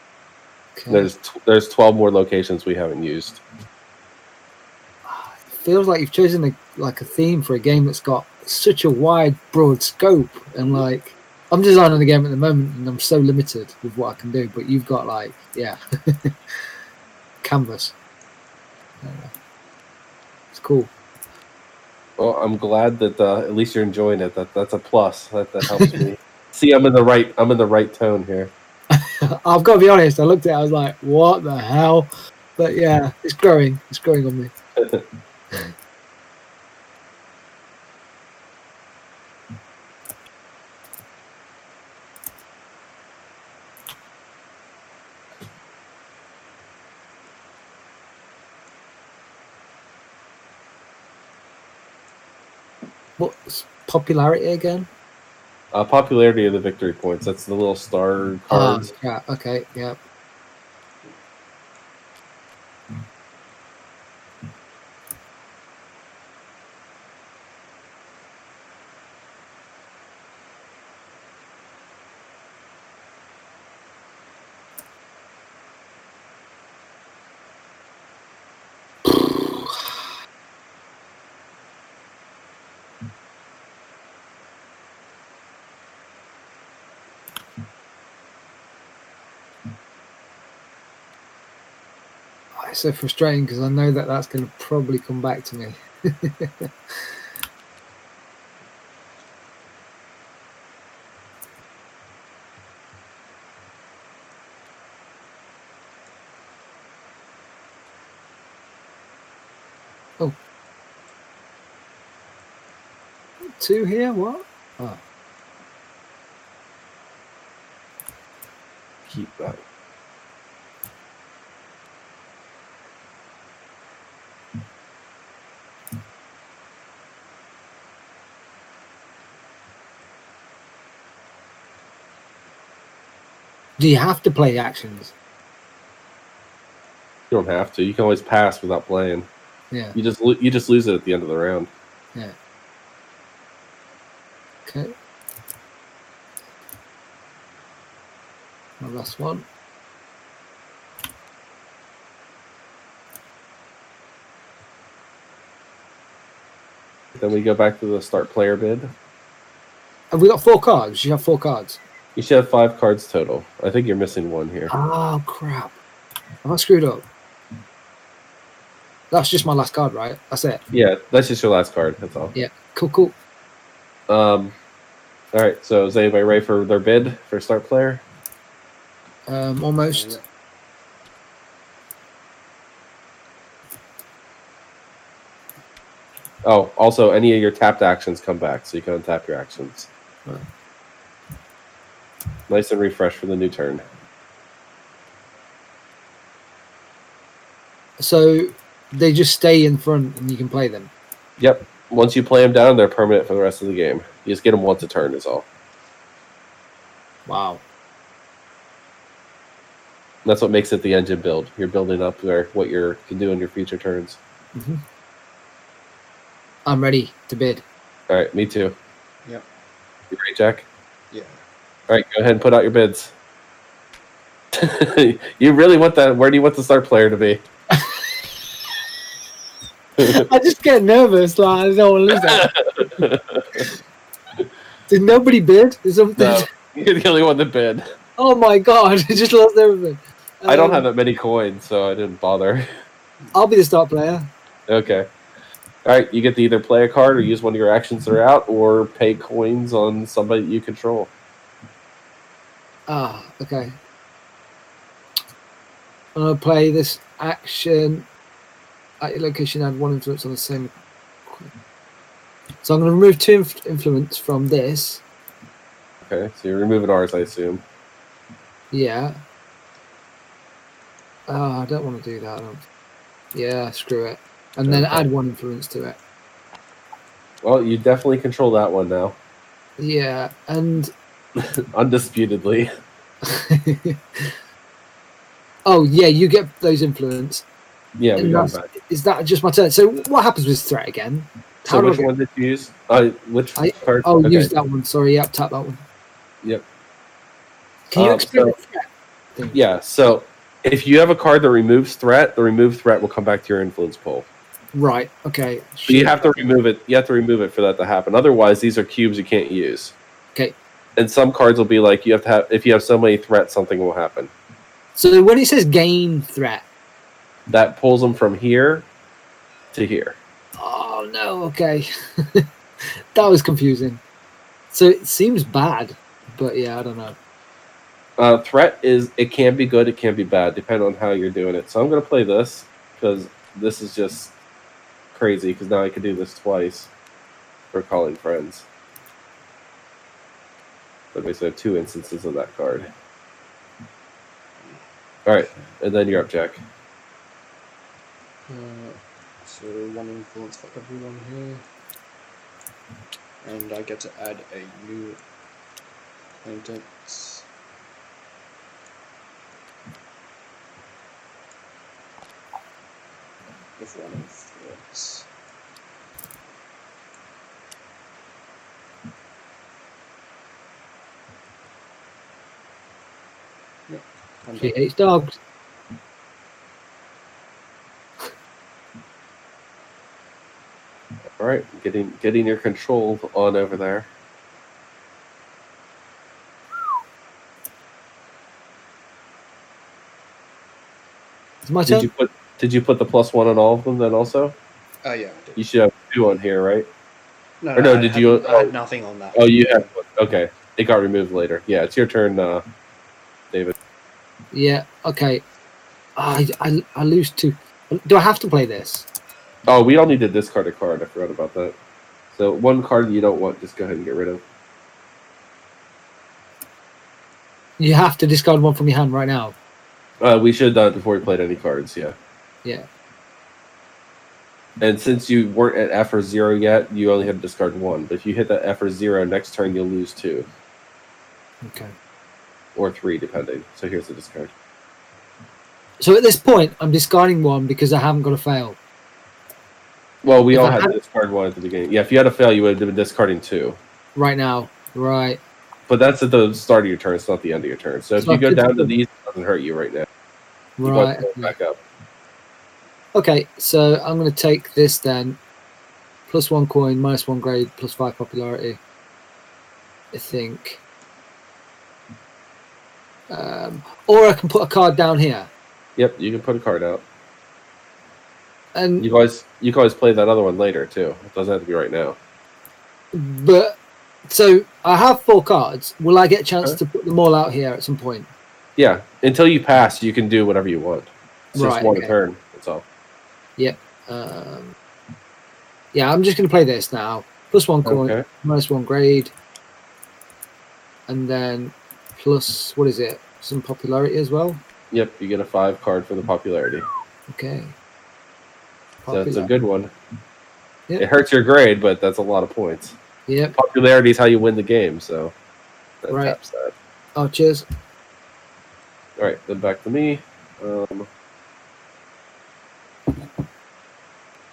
Okay. There's 12 more locations we haven't used. It feels like you've chosen a theme for a game that's got such a wide, broad scope, and like I'm designing the game at the moment, and I'm so limited with what I can do. But you've got canvas. It's cool. Well, I'm glad that at least you're enjoying it. That's a plus. That helps me. See, I'm in the right tone here. I've got to be honest. I looked at it. I was like, "What the hell?" But yeah, it's growing. It's growing on me. What's popularity again? Popularity of the victory points. That's the little star cards. Yeah. Okay. Yeah. It's so frustrating because I know that that's going to probably come back to me. Oh. 2 here? What? Oh. Keep that. Do you have to play actions? You don't have to. You can always pass without playing. Yeah. You just lose it at the end of the round. Yeah. Okay. My last one. Then we go back to the start player bid. Have we got 4 cards? You have 4 cards. You should have 5 cards total. I think you're missing 1 here. Oh crap! Have I screwed up? That's just my last card, right? That's it. Yeah, that's just your last card. That's all. Yeah. Cool. All right. So is anybody ready for their bid for start player? Almost. Oh, also, any of your tapped actions come back, so you can untap your actions. Right. Nice and refresh for the new turn. So they just stay in front and you can play them? Yep. Once you play them down, they're permanent for the rest of the game. You just get them once a turn is all. Wow. That's what makes it the engine build. You're building up what you can do in your future turns. Mm-hmm. I'm ready to bid. All right, me too. Yep. You ready, Jack? Yeah. All right, go ahead and put out your bids. You really want that? Where do you want the start player to be? I just get nervous. Like I don't want to lose that. Did nobody bid or something? No, you're the only one that bid. Oh my god! I just lost everything. I don't have that many coins, so I didn't bother. I'll be the start player. Okay. All right, you get to either play a card or use one of your actions that are out, or pay coins on somebody that you control. Ah, okay. I'm gonna play this action. At your location, add 1 influence on the same. So I'm gonna remove 2 influence from this. Okay, so you're removing ours, I assume. Yeah. Oh, I don't want to do that. Yeah, screw it. And then add 1 influence to it. Well, you definitely control that one now. Yeah, and Undisputedly. oh yeah, you get those influence. Yeah, we got it back. Is that just my turn? So what happens with threat again? So which one did you use? Which card? Oh, okay. use that one. Sorry, yep, tap that one. Yep. Can you explain the threat thing? Yeah, so if you have a card that removes threat, the removed threat will come back to your influence pool. Right. Okay. But you have to remove it. You have to remove it for that to happen. Otherwise, these are cubes you can't use. Okay. And some cards will be like you have to have. If you have so many threats, something will happen. So when it says gain threat, that pulls them from here to here. Oh no. Okay. That was confusing. So it seems bad, but yeah, I don't know. Threat is it can be good, it can be bad, depending on how you're doing it. So I'm gonna play this because this is just crazy. Because now I can do this twice for calling friends. But basically, I have 2 instances of that card. All right, and then you're up, Jack. So 1 influence for everyone here, and I get to add a new acquaintance. With 1 influence. Yep. She hates dogs. All right, getting your control on over there. It's my turn. Did you put the +1 on all of them then also? Yeah, I did. You should have 2 on here, right? No, or no, did you? I had nothing on that. Oh, you had. Okay, it got removed later. Yeah, it's your turn, David. Yeah. Okay. I lose 2. Do I have to play this? Oh, we all need to discard a card. I forgot about that. So 1 card you don't want, just go ahead and get rid of. You have to discard 1 from your hand right now. We should have done it before we played any cards. Yeah. Yeah. And since you weren't at F or 0 yet, you only have to discard 1. But if you hit that F or 0, next turn you'll lose 2. Okay. Or 3, depending. So here's the discard. So at this point, I'm discarding 1 because I haven't got a fail. Well, we all had to discard 1 at the beginning. Yeah, if you had a fail, you would have been discarding 2. Right now. Right. But that's at the start of your turn. It's not the end of your turn. So if you go down to these, it doesn't hurt you right now. Right. You back up. Okay, so I'm going to take this then. +1 coin, -1 grade, +5 popularity. I think. Or I can put a card down here. Yep, you can put a card out. And you can always play that other one later too. It doesn't have to be right now. But so I have 4 cards. Will I get a chance to put them all out here at some point? Yeah, until you pass, you can do whatever you want. It's just 1 a turn. That's all. Yep. Yeah, I'm just going to play this now. +1 coin, -1 grade, and then plus what is it? Some popularity as well. Yep, you get a 5 card for the popularity. Okay. So that's a good one. Yep. It hurts your grade, but that's a lot of points. Yep. Popularity is how you win the game, so that taps that. Oh, cheers. All right, then back to me.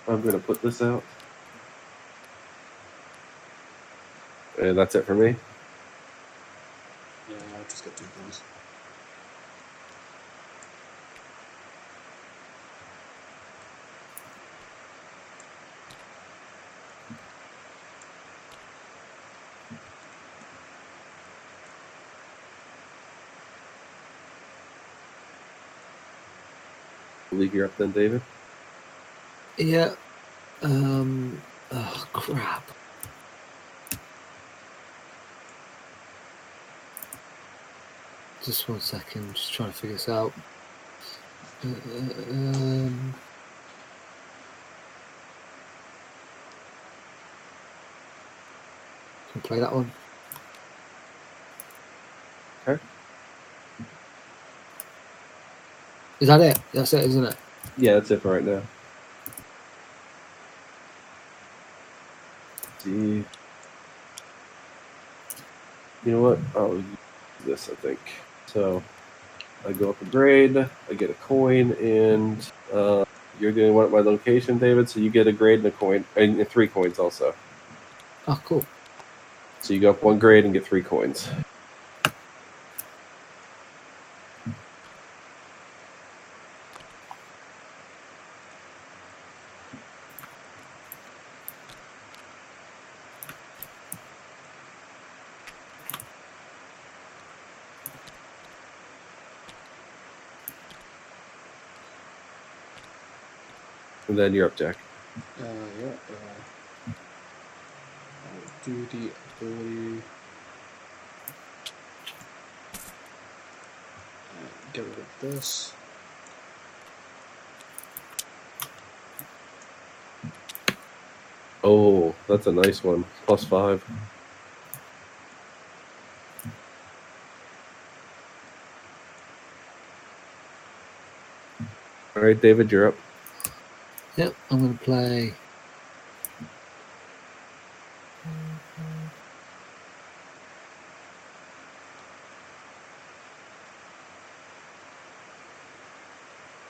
I'm going to put this out. And that's it for me. Yeah, I'll just get 2 points. I believe you're up then, David. Yeah. Oh, crap. Just 1 second. Just trying to figure this out. Can play that one. Okay. Is that it? That's it, isn't it? Yeah, that's it for right now. Let's see. You know what? I'll use this, I think. So I go up a grade, I get a coin, and You're doing one at my location, David, so you get a grade and a coin, and 3 coins also. Oh, cool. So you go up 1 grade and get 3 coins. And then you're up, Jack. Yeah. I'll do the ability. And get rid of this. Oh, that's a nice one. +5. All right, David, you're up. Yep, I'm going to play.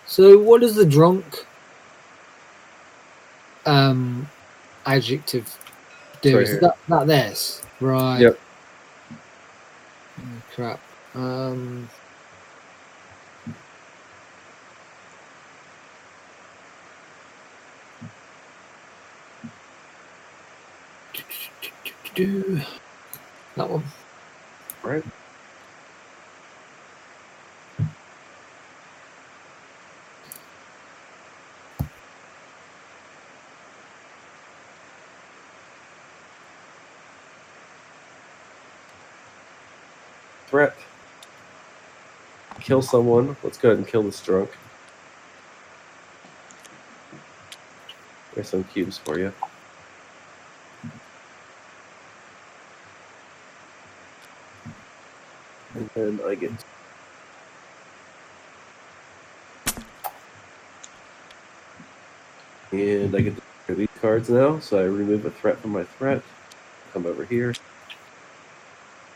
So, what does the drunk adjective do? Right Is here. that this? Right. Yep. Oh, crap. That one. All right. Threat. Kill someone. Let's go ahead and kill this drunk. There's some cubes for you. And then I get... And I get to play these cards now, so I remove a threat from my threat. Come over here.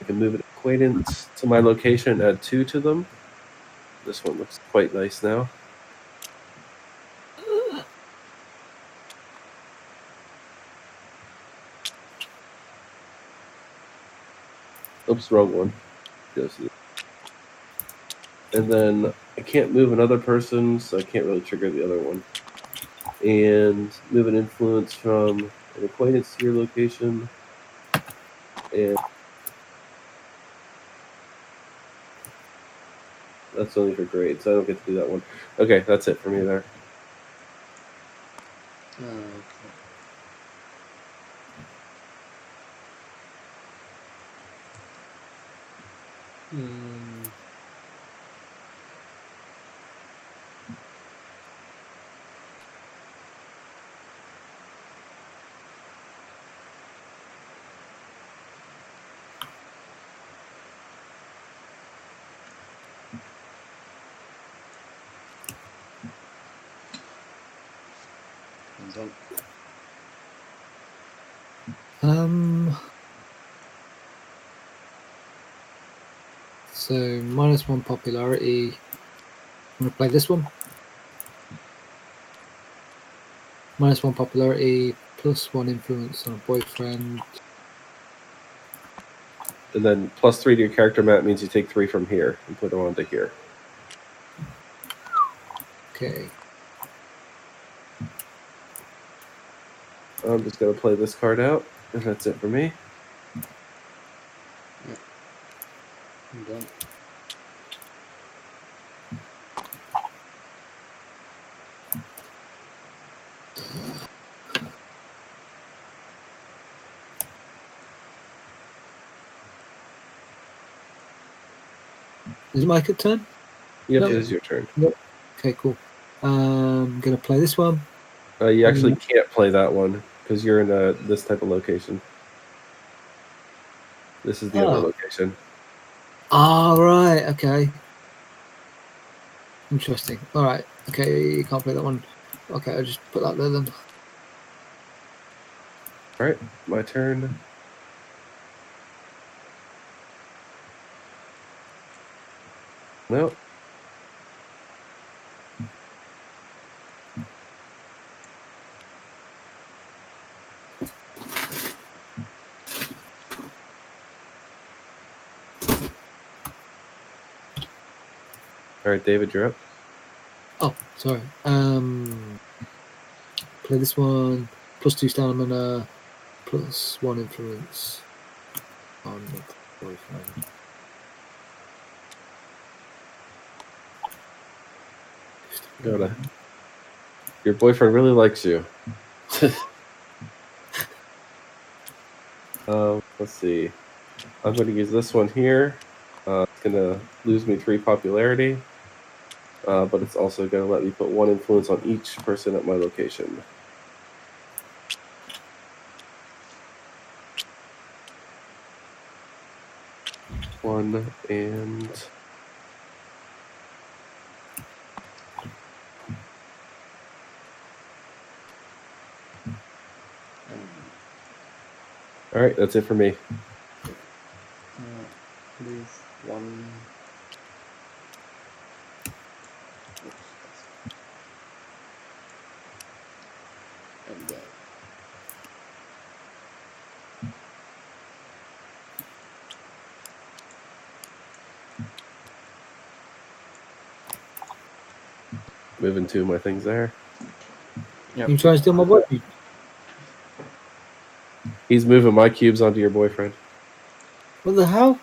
I can move an acquaintance to my location, add 2 to them. This one looks quite nice now. Oops, wrong one. And then I can't move another person, so I can't really trigger the other one. And move an influence from an acquaintance to your location. And that's only for grades, so I don't get to do that one. Okay, that's it for me there. Okay. I'm done. So -1 popularity. I'm going to play this one. -1 popularity, +1 influence on a boyfriend. And then +3 to your character mat means you take 3 from here and put them onto here. Okay. I'm just going to play this card out, and that's it for me. Yeah. I'm done. Is it my turn? Yep, No. it is your turn. Yep. Okay, cool. I'm going to play this one. You actually can't play that one because you're in this type of location. This is the other location. Ah, right. Okay. Interesting. All right. Okay, you can't play that one. Okay, I'll just put that there then. All right, my turn. No. All right, David, you're up. Oh, sorry. Play this one. +2 stamina, +1 influence on the boyfriend. Your boyfriend really likes you. Let's see. I'm going to use this one here. It's going to lose me 3 popularity, but it's also going to let me put 1 influence on each person at my location. One and... All right, that's it for me. Leave 1. And Moving 2 of my things there. Yep. You trying to steal my boyfriend? He's moving my cubes onto your boyfriend. What the hell?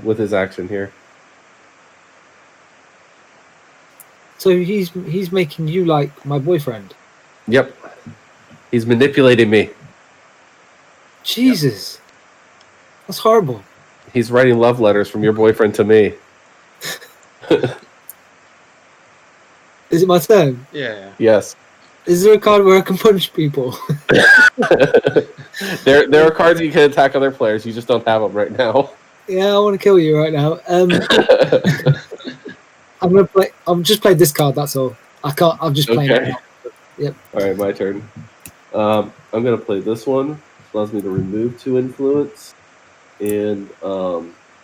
With his action here. So he's making you like my boyfriend. Yep. He's manipulating me. Jesus. That's horrible. He's writing love letters from your boyfriend to me. Is it my turn? Yeah. Yes. Is there a card where I can punch people? There are cards you can attack other players. You just don't have them right now. Yeah, I want to kill you right now. I'm just playing this card. That's all. I can't. I'm just playing it Okay. now. Yep. All right, my turn. I'm gonna play this one. It allows me to remove 2 influence and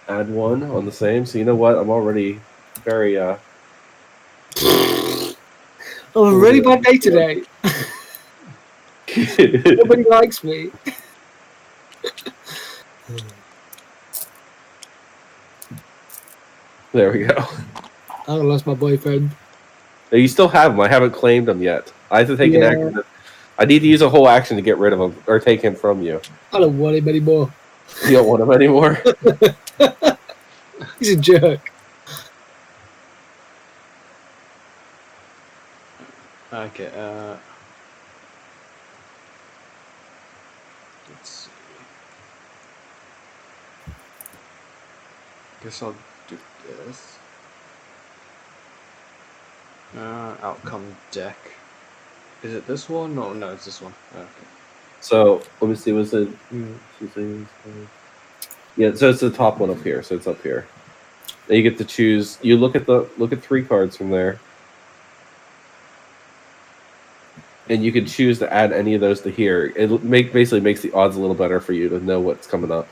add 1 on the same. So you know what? I'm already very Oh, a really bad day today. Nobody likes me. There we go. I lost my boyfriend. No, you still have him. I haven't claimed him yet. I have to take an action. I need to use a whole action to get rid of him or take him from you. I don't want him anymore. You don't want him anymore? He's a jerk. Okay. Let's see. Guess I'll do this. Outcome deck. Is it this one? No, it's this one. Okay. So let me see. Was it? Yeah. So it's the top one up here. So it's up here. And you get to choose. You look at 3 cards from there, and you can choose to add any of those to here. It basically makes the odds a little better for you to know what's coming up.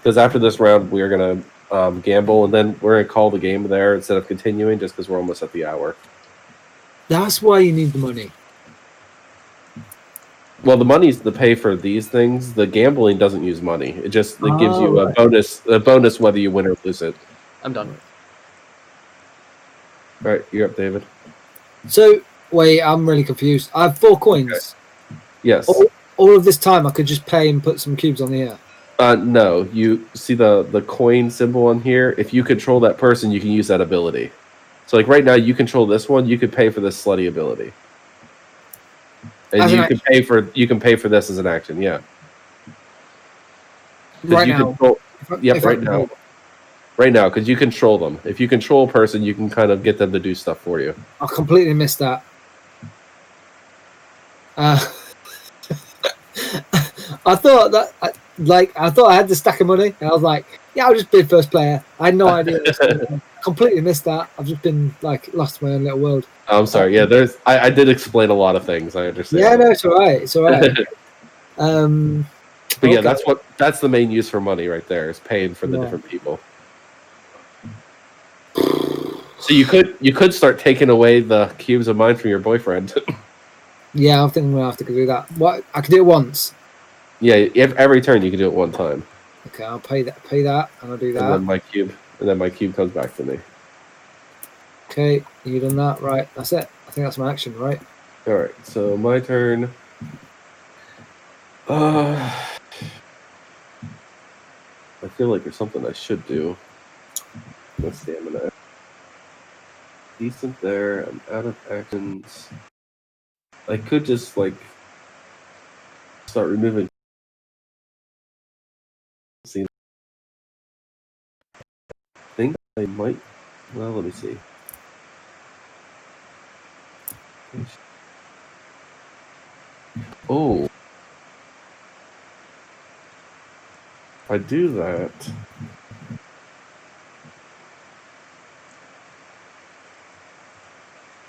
Because after this round, we're gonna gamble, and then we're gonna call the game there instead of continuing, just because we're almost at the hour. That's why you need the money. Well, the money's to pay for these things. The gambling doesn't use money. It gives you a bonus whether you win or lose it. I'm done. All right, you're up, David. So wait, I'm really confused. I have 4 coins. Okay. Yes. All of this time, I could just pay and put some cubes on the air. No. You see the coin symbol on here? If you control that person, you can use that ability. So, like right now, you control this one. You could pay for this slutty ability, and you can pay for this as an action. Yeah. Right now. Right now, because you control them. If you control a person, you can kind of get them to do stuff for you. I completely missed that. I thought that, I thought I had the stack of money, and I was like, "Yeah, I'll just bid first player." I had no idea. Completely missed that. I've just been lost in my own little world. I'm sorry. Yeah, I did explain a lot of things. I understand. Yeah, no, it's all right. It's all right. But yeah, that's the main use for money right there, is paying for the different people. So you could start taking away the cubes of mine from your boyfriend. Yeah, I think I'm gonna have to do that. What, I could do it once. Yeah, every turn you can do it one time. Okay, I'll pay that, and I'll do that. And then my cube comes back to me. Okay, you done that, right? That's it. I think that's my action, right? All right, so my turn. I feel like there's something I should do. My stamina. Decent there. I'm out of actions. I could just like start removing. See, I think I might. Well, let me see. Oh, if I do that.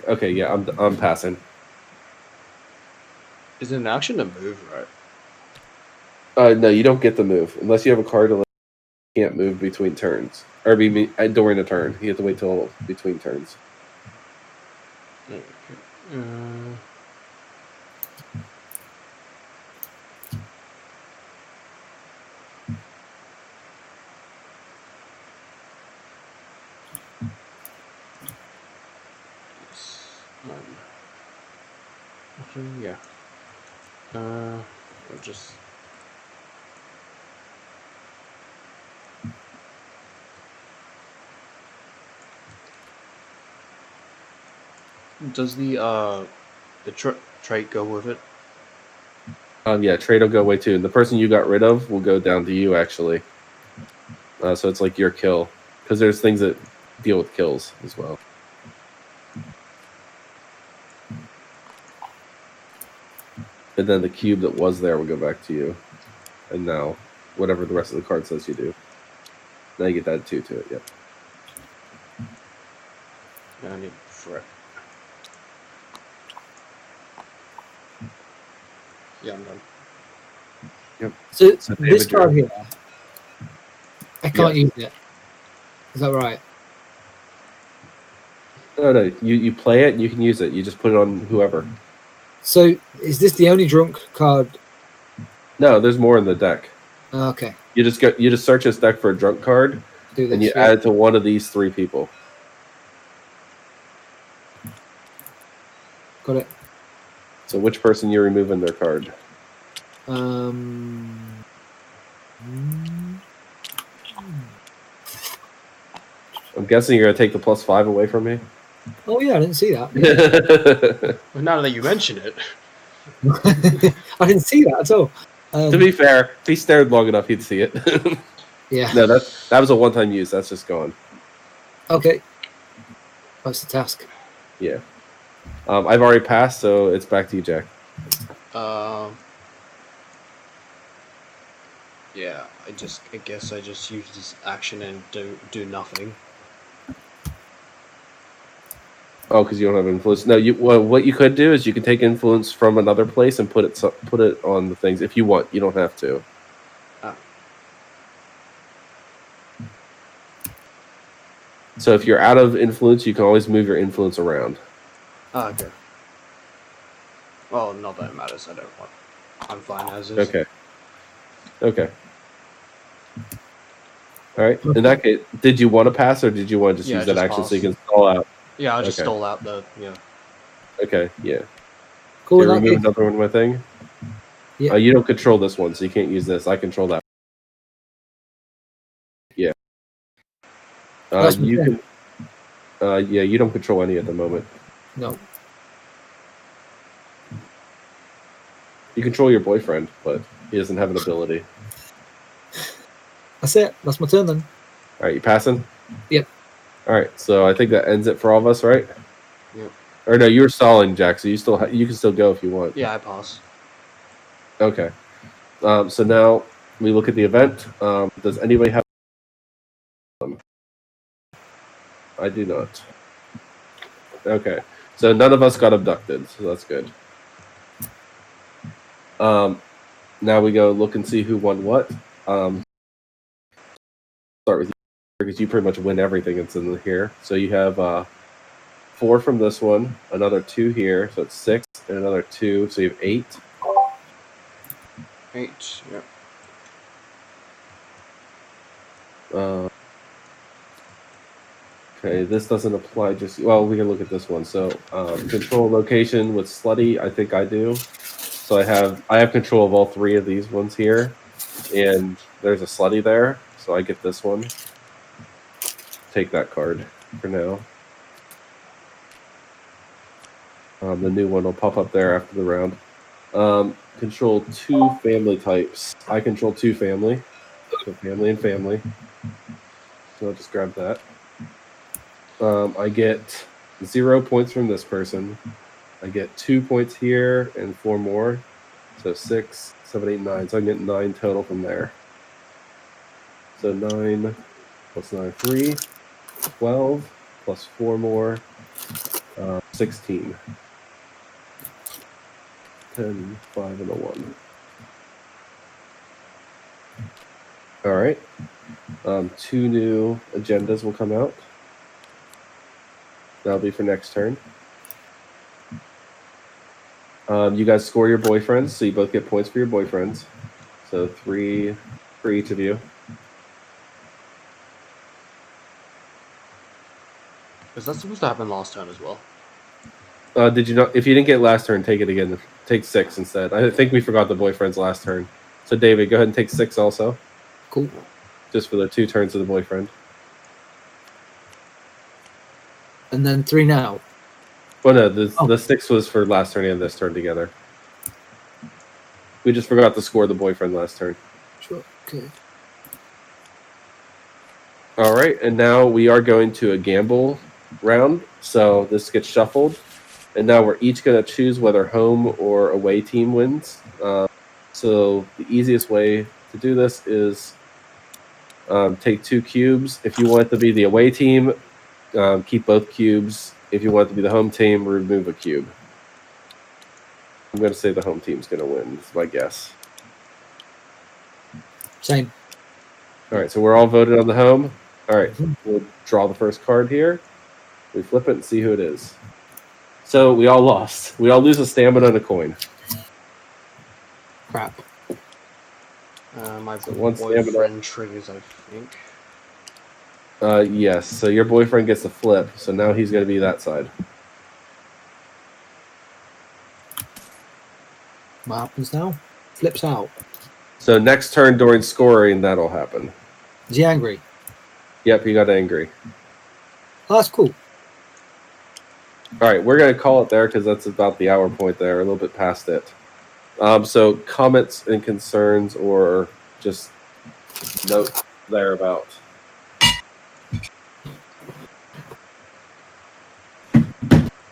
Okay, yeah, I'm passing. Is it an action to move, right? No, you don't get the move unless you have a card. You can't move between turns or during a turn. You have to wait till between turns. Okay. Yeah. I'll just. Does the trait go with it? Yeah, trade will go away too. And the person you got rid of will go down to you actually. So it's like your kill because there's things that deal with kills as well. And then the cube that was there will go back to you. And now, whatever the rest of the card says you do. Now you get that 2 to it, yep. I need fret. Yeah, I'm done. Yep. So this card here, I can't use it. Is that right? No, you play it and you can use it. You just put it on whoever. So is this the only drunk card? No, there's more in the deck. Okay. You just search this deck for a drunk card, Do this, and you add it to one of these 3 people. Got it. So which person you're removing their card? I'm guessing you're gonna take the +5 away from me. Oh yeah, I didn't see that. Well, now that you mention it, I didn't see that at all. To be fair, if he stared long enough, he'd see it. Yeah. No, that was a one-time use. That's just gone. Okay. What's the task? Yeah. I've already passed, so it's back to you, Jack. Yeah, I guess I just use this action and do nothing. Oh, because you don't have influence. No, what you could do is you can take influence from another place and put it on the things if you want. You don't have to. So if you're out of influence, you can always move your influence around. Okay. Well, not that it matters. I don't want. I'm fine as is. Okay. All right. In that case, did you want to pass or did you want to just use that action so you can stall out? Yeah, I just stole out the Okay. Yeah. Cool. Okay, remove another one, my thing. Yeah. You don't control this one, so you can't use this. I control that. Yeah. You can. Yeah, you don't control any at the moment. No. You control your boyfriend, but he doesn't have an ability. That's it. That's my turn then. All right, you passing? Yep. All right, so I think that ends it for all of us, right? Yep. Or no, you were stalling, Jack. So you can still go if you want. Yeah, I pass. Okay. So now we look at the event. Does anybody have? I do not. Okay. So none of us got abducted, so that's good. Now we go look and see who won what. Start with you because you pretty much win everything that's in here. So you have 4 from this one, another 2 here, so it's 6, and another 2, so you have 8. 8. Yep. Okay, this doesn't apply just... Well, we can look at this one. So, control location with Slutty, I think I do. So I have control of all 3 of these ones here. And there's a Slutty there, so I get this one. Take that card for now. The new one will pop up there after the round. Control 2 family types. I control 2 family. So family and family. So I'll just grab that. I get 0 points from this person. I get 2 points here and 4 more. So 6, 7, 8, 9. So I get 9 total from there. So 9 plus 9, 3. 12 plus 4 more. 16. 10, 5, and a 1. All right. 2 new agendas will come out. That'll be for next turn. You guys score your boyfriends, so you both get points for your boyfriends. So 3 for each of you. Was that supposed to happen last turn as well? Did you not? If you didn't get last turn, take it again. Take 6 instead. I think we forgot the boyfriends last turn. So David, go ahead and take 6 also. Cool. Just for the 2 turns of the boyfriend. And then 3 now. Well, no, the 6 was for last turn and this turn together. We just forgot to score the boyfriend last turn. Sure. Okay. All right, and now we are going to a gamble round. So this gets shuffled, and now we're each going to choose whether home or away team wins. So the easiest way to do this is take 2 cubes. If you want it to be the away team, keep both cubes. If you want it to be the home team, remove a cube. I'm going to say the home team's going to win. That's my guess. Same. All right, so we're all voted on the home. All right, we'll draw the first card here. We flip it and see who it is. So we all lost. We all lose a stamina and a coin. Crap. My So one boyfriend triggers, I think. Yes, so your boyfriend gets a flip, so now he's going to be that side. What happens now? Flips out. So next turn during scoring, that'll happen. Is he angry? Yep, he got angry. Oh, that's cool. All right, we're going to call it there because that's about the hour point there, a little bit past it. So comments and concerns or just note thereabout.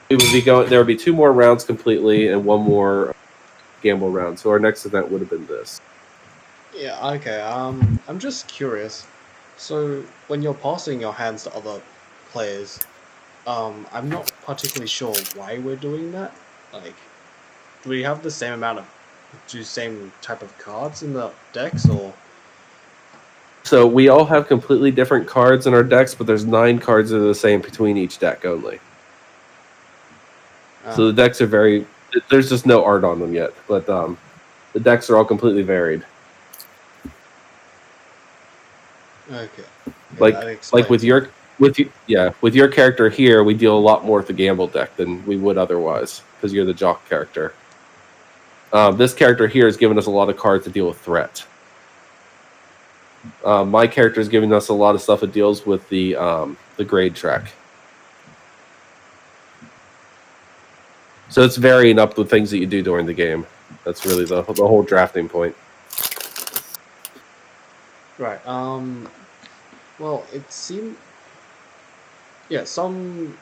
It would be going. There would be 2 more rounds completely and 1 more gamble round. So our next event would have been this. Yeah, okay. I'm just curious. So when you're passing your hands to other players, I'm not particularly sure why we're doing that. Like, do we have the same same type of cards in the decks, or? So we all have completely different cards in our decks, but there's 9 cards that are the same between each deck only. So the decks are very... There's just no art on them yet, but the decks are all completely varied. Okay. Like with your character here, we deal a lot more with the gamble deck than we would otherwise because you're the jock character. This character here has given us a lot of cards to deal with threat. My character is giving us a lot of stuff that deals with the grade track. So it's varying up the things that you do during the game. That's really the whole drafting point. Right. Well, it seemed... Yeah, some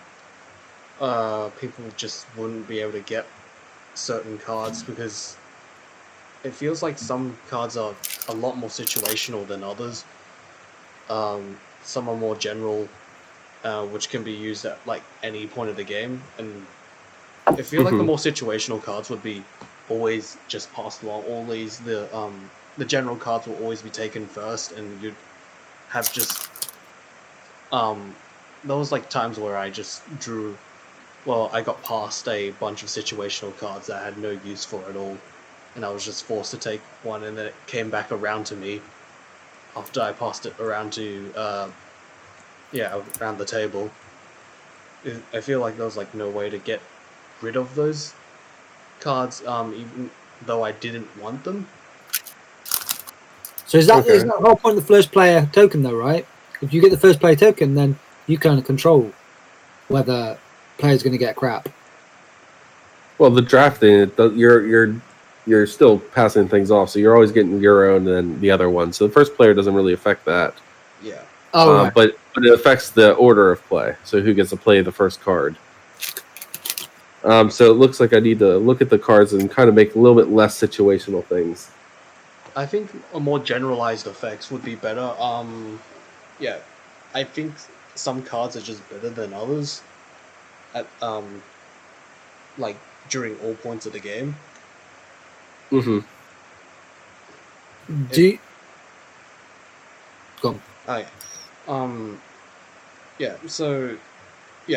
people just wouldn't be able to get certain cards because it feels like some cards are a lot more situational than others. Some are more general, which can be used at like any point of the game, and I feel like the more situational cards would be always just passed along. Always the general cards will always be taken first, and you'd have just there was like times where I just drew. Well, I got past a bunch of situational cards that I had no use for at all, and I was just forced to take one, and then it came back around to me. after I passed it around to around the table. I feel like there was like no way to get rid of those cards, even though I didn't want them. So is that Okay. the whole point of the first player token, though, right? If you get the first player token, then you kind of control whether player's going to get crap. Well, the drafting, you're still passing things off, so you're always getting your own and then the other one. So the first player doesn't really affect that. Yeah. Oh, right. But it affects the order of play. So who gets to play the first card? So it looks like I need to look at the cards and kind of make a little bit less situational things. I think a more generalized effects would be better. I think some cards are just better than others at like during all points of the game. Mm-hmm. Do you... Go on.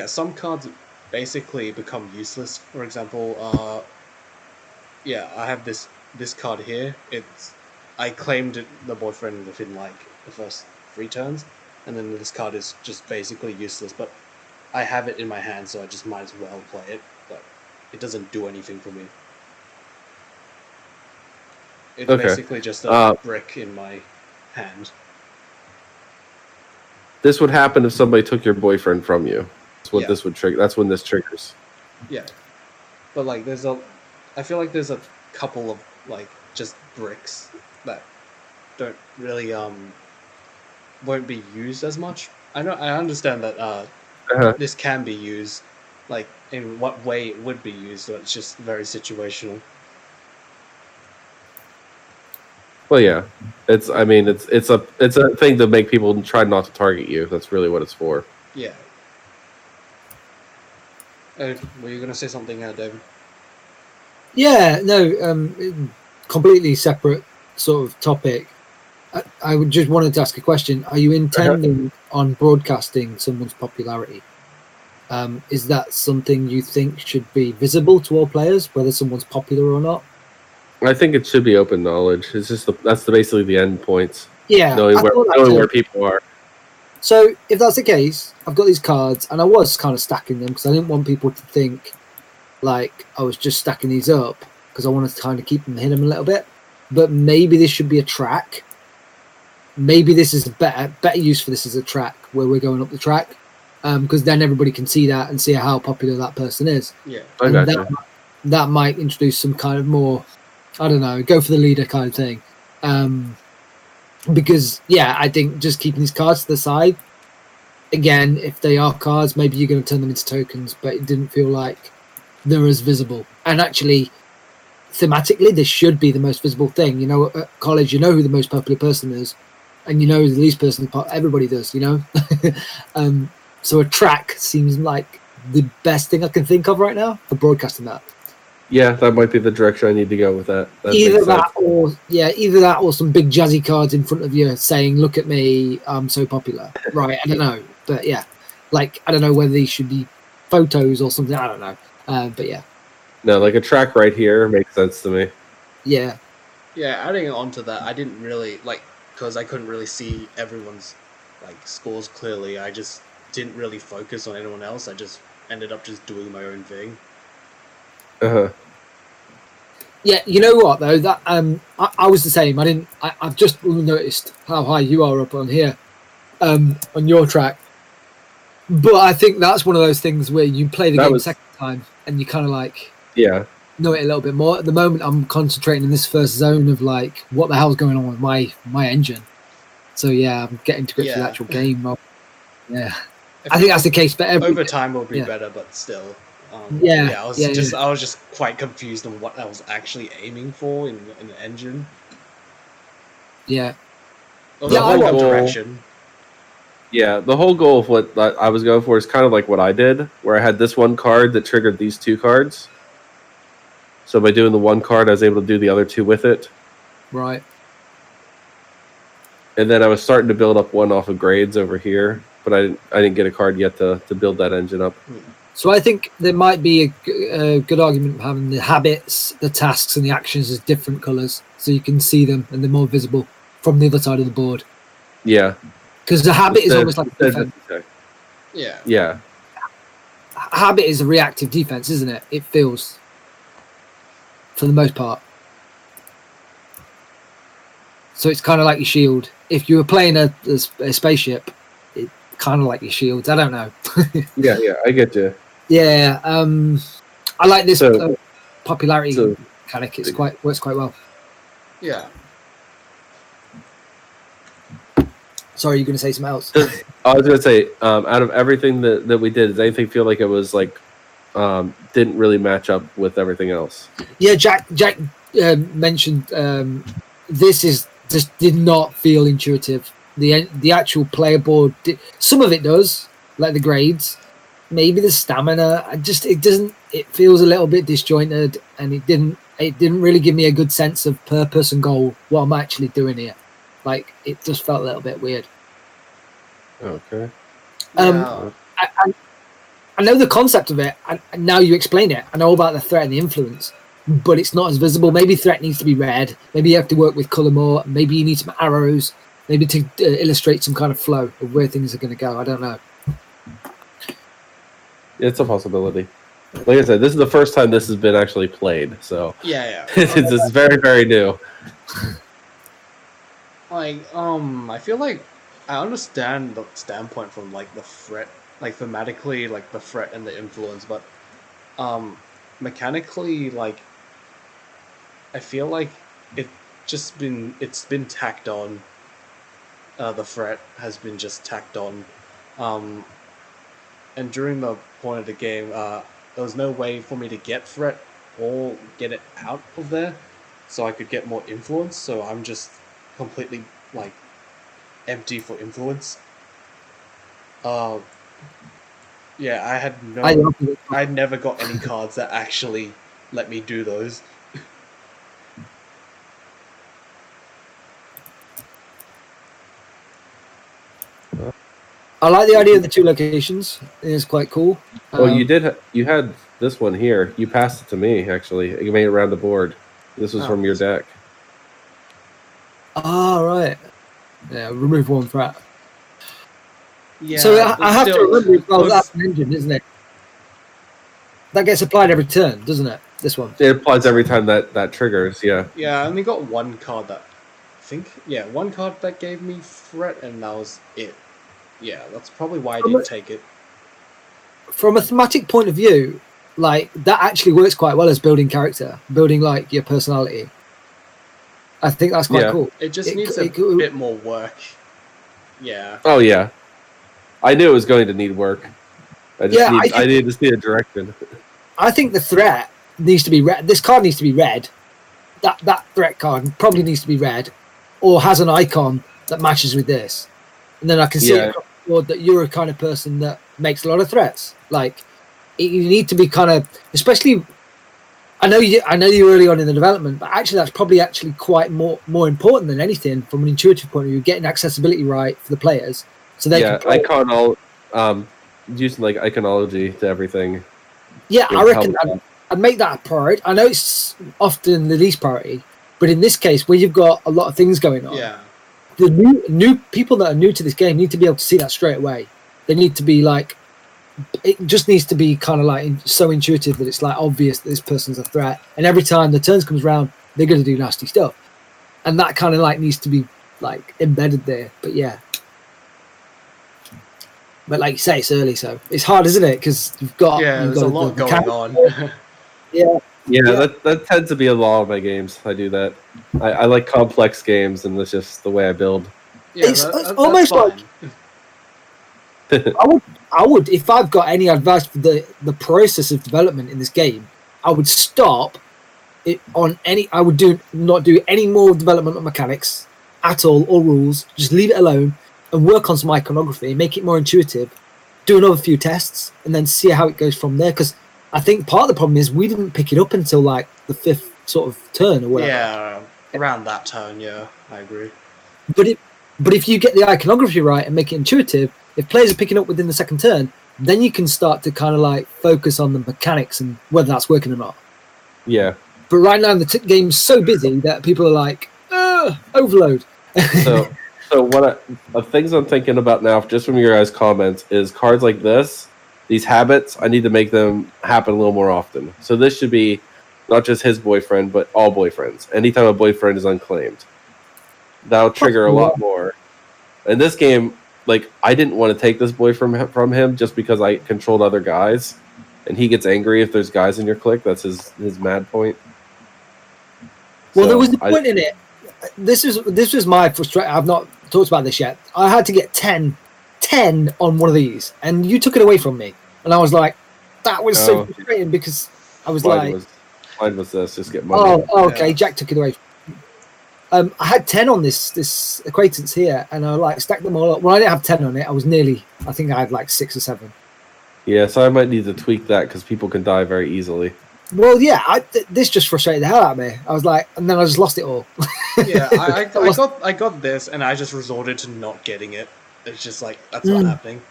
Some cards basically become useless. For example, I have this card here. I claimed the boyfriend within like the first 3 turns, and then this card is just basically useless. But I have it in my hand, so I just might as well play it. But it doesn't do anything for me. It's basically just a brick in my hand. This would happen if somebody took your boyfriend from you. That's what this would trigger. That's when this triggers. Yeah, but like I feel like there's a couple of like just bricks that don't really won't be used as much. I understand that this can be used, like in what way it would be used, but it's just very situational. Well, yeah, it's a thing to make people try not to target you. That's really what it's for. Yeah. Were you gonna say something, David? Yeah, no, completely separate sort of topic. I would just wanted to ask a question. Are you intending on broadcasting someone's popularity? Is that something you think should be visible to all players, whether someone's popular or not? I think it should be open knowledge. It's just that's basically the end points. Yeah, knowing where people are. So if that's the case, I've got these cards, and I was kind of stacking them because I didn't want people to think like I was just stacking these up because I wanted to kind of keep them hidden a little bit. But maybe this should be a track. Maybe this is a better use for this as a track where we're going up the track, because then everybody can see that and see how popular that person is. Yeah, that might introduce some kind of more, I don't know, go for the leader kind of thing. Because I think just keeping these cards to the side, again, if they are cards, maybe you're going to turn them into tokens, but it didn't feel like they're as visible. And actually, thematically, this should be the most visible thing. You know, at college, you know who the most popular person is, and you know who the least person. Everybody does, you know. So a track seems like the best thing I can think of right now for broadcasting that. Yeah, that might be the direction I need to go with that. Either that or some big jazzy cards in front of you saying, "Look at me, I'm so popular." Right? I don't know, but yeah, like I don't know whether these should be photos or something. I don't know, but yeah. No, like a track right here makes sense to me. Yeah. Yeah, adding on to that, I didn't really because I couldn't really see everyone's scores clearly. I just didn't really focus on anyone else. I just ended up just doing my own thing. Yeah, you know what though? That I was the same. I've just noticed how high you are up on here, on your track. But I think that's one of those things where you play the game second time and you kind of know it a little bit more. At the moment, I'm concentrating in this first zone of what the hell's going on with my engine. So yeah, I'm getting to grips with the actual game. Yeah, I think that's the case. But over time will be better, but still. I was just quite confused on what I was actually aiming for in the engine. Yeah. The whole direction. Yeah, the whole goal of what I was going for is kind of like what I did, where I had this one card that triggered these 2 cards. So by doing the one card, I was able to do the other 2 with it. Right. And then I was starting to build up one off of grades over here, but I didn't get a card yet to build that engine up. So I think there might be a good argument of having the habits, the tasks, and the actions as different colours, so you can see them and they're more visible from the other side of the board. Yeah. Because the habit is almost like defense. Yeah. Yeah. Habit is a reactive defense, isn't it? It feels, for the most part. So it's kind of like your shield. If you were playing a spaceship, it's kind of like your shields. I don't know. Yeah, I get you. Yeah, I like this popularity mechanic. It's works quite well. Yeah. Sorry, you're going to say something else? I was going to say, out of everything that we did, does anything feel like it was like didn't really match up with everything else? Yeah, Jack mentioned this just did not feel intuitive. The actual player board, some of it does, like the grades, maybe the stamina. It doesn't. It feels a little bit disjointed, and it didn't really give me a good sense of purpose and goal. What I'm actually doing here, like it just felt a little bit weird. Okay. I know the concept of it, and now you explain it. I know about the threat and the influence, but it's not as visible. Maybe threat needs to be red. Maybe you have to work with colour more. Maybe you need some arrows. Maybe to illustrate some kind of flow of where things are going to go. I don't know. It's a possibility. Like I said, this is the first time this has been actually played, so Yeah. this is very, very new. Like, I feel like I understand the standpoint from like the threat, like thematically, like the threat and the influence, but mechanically, like I feel like it's been tacked on. The threat has been just tacked on, and during the point of the game, there was no way for me to get threat or get it out of there, so I could get more influence. So I'm just completely like empty for influence. Yeah, I'd never got any cards that actually let me do those. I like the idea of the two locations. It's quite cool. Well, you had this one here. You passed it to me, actually. You made it around the board. This was from your deck. Ah, right. Yeah, remove one threat. Yeah. So I have to remember, that's an engine, isn't it? That gets applied every turn, doesn't it? This one. It applies every time that triggers, yeah. Yeah, I only got one card one card that gave me threat, and that was it. Yeah, that's probably why I didn't take it. From a thematic point of view, like that actually works quite well as building character, building like your personality. I think that's quite cool. It just needs a bit more work. Yeah. Oh yeah. I knew it was going to need work. I needed to see a direction. I think the threat needs to be red. This card needs to be red. That threat card probably needs to be red, or has an icon that matches with this. And then I can see across the board that you're a kind of person that makes a lot of threats. Like you need to be kind of, especially. I know you're early on in the development, but actually that's probably quite more important than anything from an intuitive point of view. Getting accessibility right for the players, so they can play. Using like iconology to everything. Yeah, I reckon I'd make that a priority. I know it's often the least priority, but in this case, where you've got a lot of things going on, the new people that are new to this game need to be able to see that straight away. They need to be like, it just needs to be kind of like so intuitive that it's like obvious that this person's a threat, and every time the turns comes around, they're going to do nasty stuff, and that kind of like needs to be like embedded there. But yeah. But like you say, it's early, so it's hard, isn't it? Because there's a lot going on. That tends to be a lot of my games. I do that. I like complex games, and that's just the way I build. Yeah, it's almost like I would if I've got any advice for the process of development in this game, I would stop it on any. I would not do any more development of mechanics at all or rules. Just leave it alone. And work on some iconography, make it more intuitive, do another few tests, and then see how it goes from there. Because I think part of the problem is we didn't pick it up until like the 5th sort of turn or whatever. Yeah, around that turn, yeah, I agree. But if you get the iconography right and make it intuitive, if players are picking up within the 2nd turn, then you can start to kind of like focus on the mechanics and whether that's working or not. Yeah. But right now the game's so busy that people are like, overload. So things I'm thinking about now, just from your guys' comments, is cards like this, these habits. I need to make them happen a little more often. So this should be not just his boyfriend, but all boyfriends. Anytime a boyfriend is unclaimed, that'll trigger a lot more. In this game, like I didn't want to take this boy from him just because I controlled other guys, and he gets angry if there's guys in your clique. That's his mad point. Well, so there was a point in it. This was my frustration. I've not talked about this yet. I had to get 10 on one of these, and you took it away from me. And I was like, that was so frustrating because I was mine was this. Just get money. Oh, okay. Yeah. Jack took it away. I had 10 on this acquaintance here, and I like stacked them all up. Well, I didn't have 10 on it. I think I had like 6 or 7. Yeah, so I might need to tweak that because people can die very easily. Well, yeah, this just frustrated the hell out of me. I was like, and then I just lost it all. Yeah, I got this, and I just resorted to not getting it. It's just like that's not happening.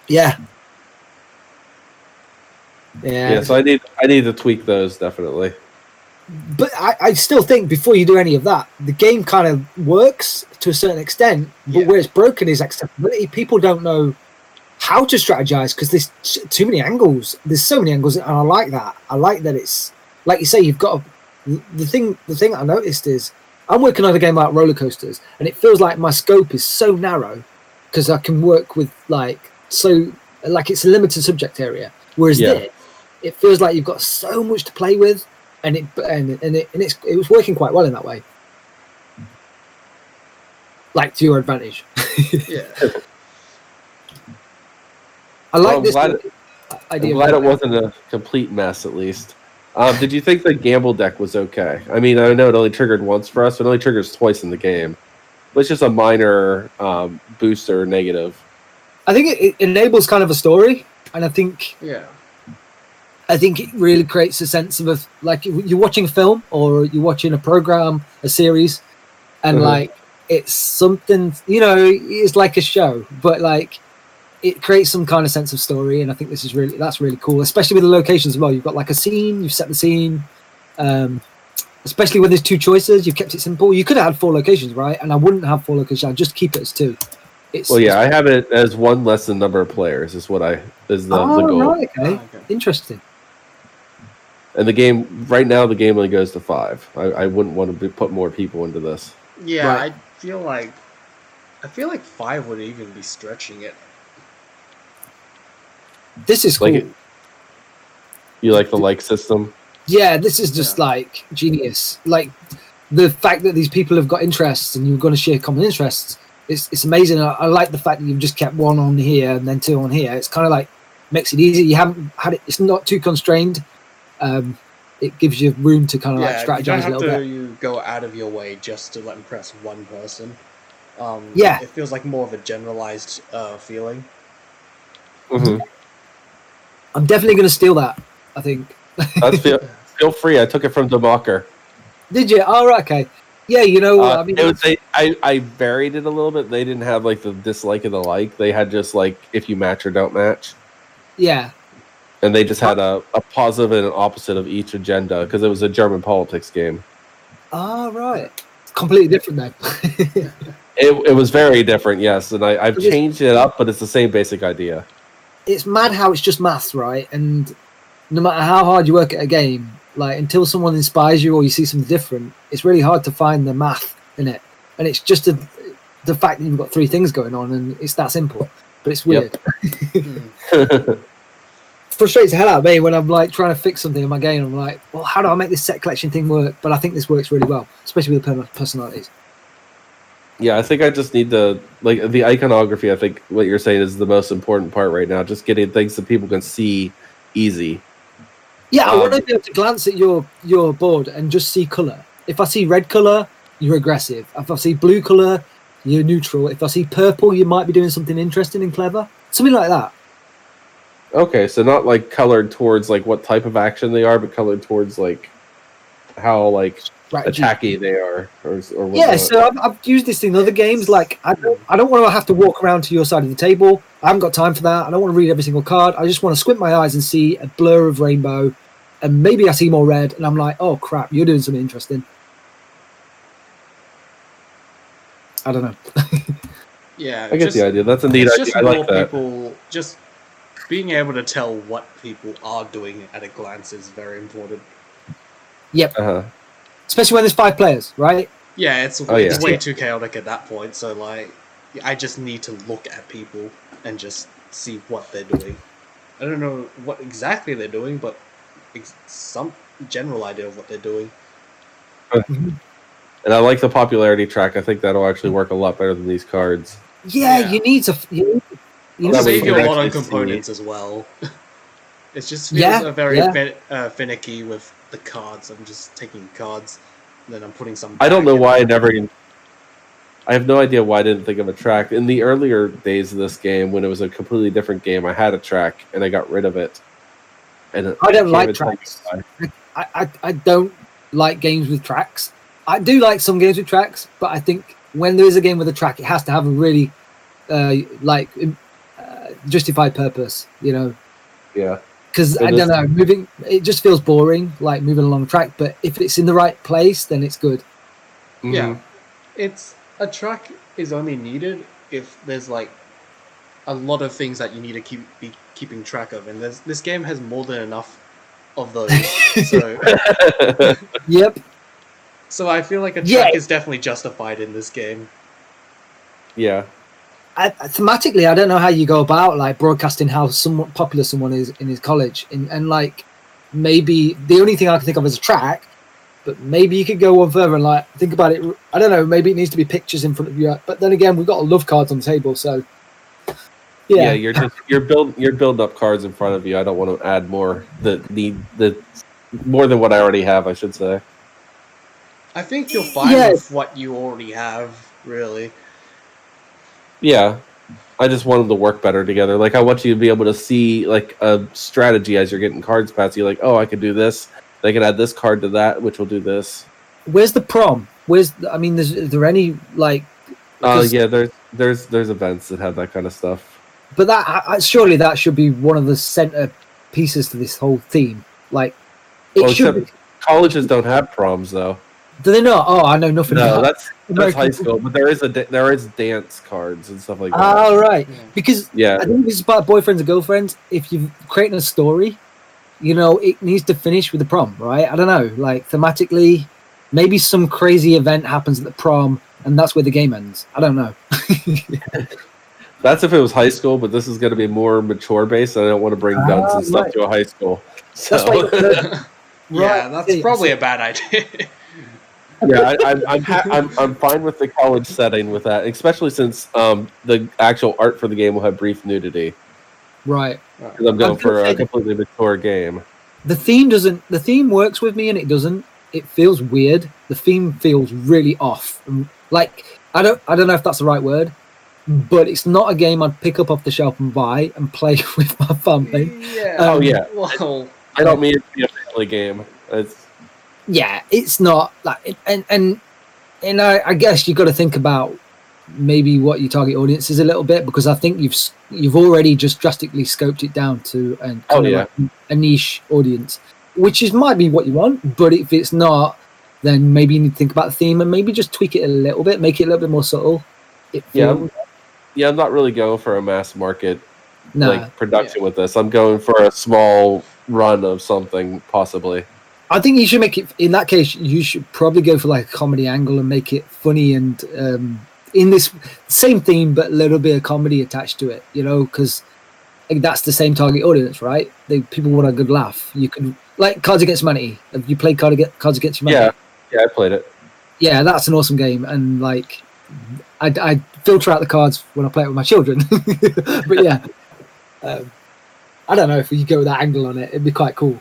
Yeah. Yeah. So I need to tweak those definitely. But I still think before you do any of that, the game kind of works to a certain extent. But where it's broken is accessibility. People don't know how to strategize because there's too many angles. There's so many angles, and I like that. I like that it's like you say. You've got the thing I noticed is I'm working on a game about roller coasters, and it feels like my scope is so narrow because I can work with it's a limited subject area. Whereas this, it feels like you've got so much to play with, and it was working quite well in that way, like to your advantage. Yeah. I like this idea. I'm glad it wasn't a complete mess, at least. Did you think the gamble deck was okay? I mean, I know it only triggered once for us. It only triggers twice in the game. But it's just a minor booster negative. I think it enables kind of a story. And I think it really creates a sense of like you're watching a film or you're watching a program, a series. And it's something, it's like a show. But like it creates some kind of sense of story, and I think that's really cool, especially with the locations as well. You've got like a scene, you've set the scene, especially when there's 2 choices. You've kept it simple. You could have had 4 locations, right? And I wouldn't have 4 locations. I'd just keep it as 2. I have it as 1 less than number of players. Is the goal. Right, okay, interesting. And the game right now, the game only goes to 5. I wouldn't want to put more people into this. Yeah, right. I feel like 5 would even be stretching it. This is cool. You like the system? Yeah, this is just like genius. Like the fact that these people have got interests and you're going to share common interests. It's amazing. I like the fact that you've just kept 1 on here and then 2 on here. It's kind of like makes it easy. You haven't had it. It's not too constrained. It gives you room to kind of strategize a little bit. You go out of your way just to impress 1 person. It feels like more of a generalized feeling. Mm-hmm. I'm definitely going to steal that, I think. Feel free. I took it from Democker. Did you? Oh, right, okay. Yeah, I mean, I varied it a little bit. They didn't have like the dislike and the like. They had just like if you match or don't match. Yeah. And they just had a positive and an opposite of each agenda because it was a German politics game. Oh, right. It's completely different then. It was very different, yes. And I've changed it up, but it's the same basic idea. It's mad how it's just maths, right? And no matter how hard you work at a game, like until someone inspires you or you see something different, it's really hard to find the math in it. And it's just the fact that you've got 3 things going on, and it's that simple. But it's weird. Yep. Frustrates the hell out of me when I'm like trying to fix something in my game. I'm like, well, how do I make this set collection thing work? But I think this works really well, especially with the personalities. Yeah, I think I just need to like the iconography. I think what you're saying is the most important part right now. Just getting things that people can see easy. Yeah, I want to be able to glance at your board and just see color. If I see red color, you're aggressive. If I see blue color, you're neutral. If I see purple, you might be doing something interesting and clever. Something like that. Okay, so not like colored towards like what type of action they are, but colored towards like how like attacky they are, or yeah. So I've used this in other games. Like I don't want to have to walk around to your side of the table. I haven't got time for that. I don't want to read every single card. I just want to squint my eyes and see a blur of rainbow, and maybe I see more red, and I'm like, oh crap, you're doing something interesting. I don't know. Yeah, I get the idea. That's a neat it's idea. just I more like that. people just being able to tell what people are doing at a glance is very important. Yep. Uh-huh. Especially when there's 5 players, right? Yeah, it's yeah. way too chaotic at that point. So like, I just need to look at people and just see what they're doing. I don't know what exactly they're doing, but some general idea of what they're doing. And I like the popularity track. I think that'll actually work a lot better than these cards. Yeah, Yeah. you need to. You It'll That way save you you can a lot on actually components as well. It just feels Yeah, very yeah. finicky with the cards. I'm just taking cards, and then I'm putting some. I don't back know in why there. I have no idea why I didn't think of a track. In the earlier days of this game, when it was a completely different game, I had a track and I got rid of it. And I don't like even tell you tracks. why. I don't like games with tracks. I do like some games with tracks, but I think when there is a game with a track, it has to have a really justified purpose, you know. Yeah. Because But I this- don't know, it just feels boring, like moving along a track. But if it's in the right place, then it's good. Yeah, it's a track is only needed if there's like a lot of things that you need to be keeping track of, and this game has more than enough of those. So, Yep. so I feel like a Yeah. track is definitely justified in this game. Yeah. Thematically, I don't know how you go about like broadcasting how somewhat popular someone is in his college, and like maybe the only thing I can think of is a track, but maybe you could go one further and like think about it. I don't know. Maybe it needs to be pictures in front of you, but then again, we've got love cards on the table, so Yeah, you're building up cards in front of you. I don't want to add more more than what I already have, I should say. I think you're fine with what you already have, really. Yeah. I just want them to work better together. Like I want you to be able to see like a strategy as you're getting cards past you. Like, oh, I could do this. They can add this card to that, which will do this. Where's the prom? Is there any like? Yeah, there's events that have that kind of stuff. But that surely that should be one of the center pieces to this whole theme. Like, it should. Colleges don't have proms though. Do they not? Oh, I know nothing. No, about that's high school. But there is dance cards and stuff like that. Oh, right. Because yeah, I think this is about boyfriends and girlfriends. If you're creating a story, you know, it needs to finish with the prom, right? I don't know. Like thematically, maybe some crazy event happens at the prom, and that's where the game ends. I don't know. That's if it was high school, but this is going to be more mature based. And I don't want to bring guns and stuff to a high school. So. Yeah, that's probably a bad idea. Yeah, I'm fine with the college setting with that, especially since the actual art for the game will have brief nudity. Right. Because I'm going for a completely mature game. The theme works with me, and it doesn't. It feels weird. The theme feels really off. Like I don't know if that's the right word, but it's not a game I'd pick up off the shelf and buy and play with my family. Yeah. Yeah. Well, I don't mean it to be a family game. It's not like, and I guess you've got to think about maybe what your target audience is a little bit, because I think you've already just drastically scoped it down to a niche audience, which might be what you want. But if it's not, then maybe you need to think about the theme and maybe just tweak it a little bit, make it a little bit more subtle. I'm not really going for a mass market production with this. I'm going for a small run of something, possibly. I think you should make it, in that case, you should probably go for like a comedy angle and make it funny and in this same theme, but a little bit of comedy attached to it, you know, because that's the same target audience, right? People want a good laugh. You can, like Cards Against Humanity. Have you played Cards Against Humanity? Yeah, I played it. Yeah, that's an awesome game. And like, I filter out the cards when I play it with my children. But yeah, I don't know if you go with that angle on it, it'd be quite cool.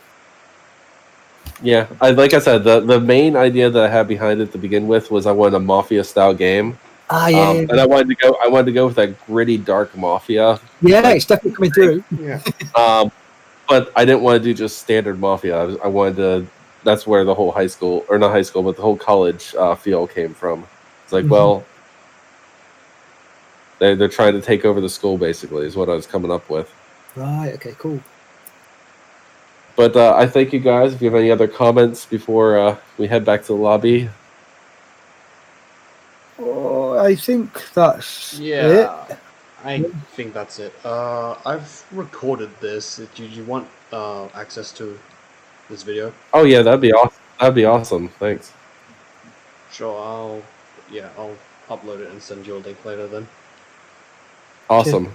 Yeah, like I said, the main idea that I had behind it to begin with was I wanted a mafia style game. And I wanted to go with that gritty, dark mafia. Yeah, it's definitely coming through. Yeah. But I didn't want to do just standard mafia. I wanted to. That's where the whole high school, or not high school, but the whole college feel came from. It's like, well, they're trying to take over the school, basically, is what I was coming up with. Right. Okay. Cool. But I thank you guys. If you have any other comments before we head back to the lobby. Oh, I think that's Yeah, it. I think that's it. I've recorded this. Do you want access to this video? Oh yeah, that'd be awesome. That'd be awesome. Thanks. Sure, I'll upload it and send you a link later then. Awesome.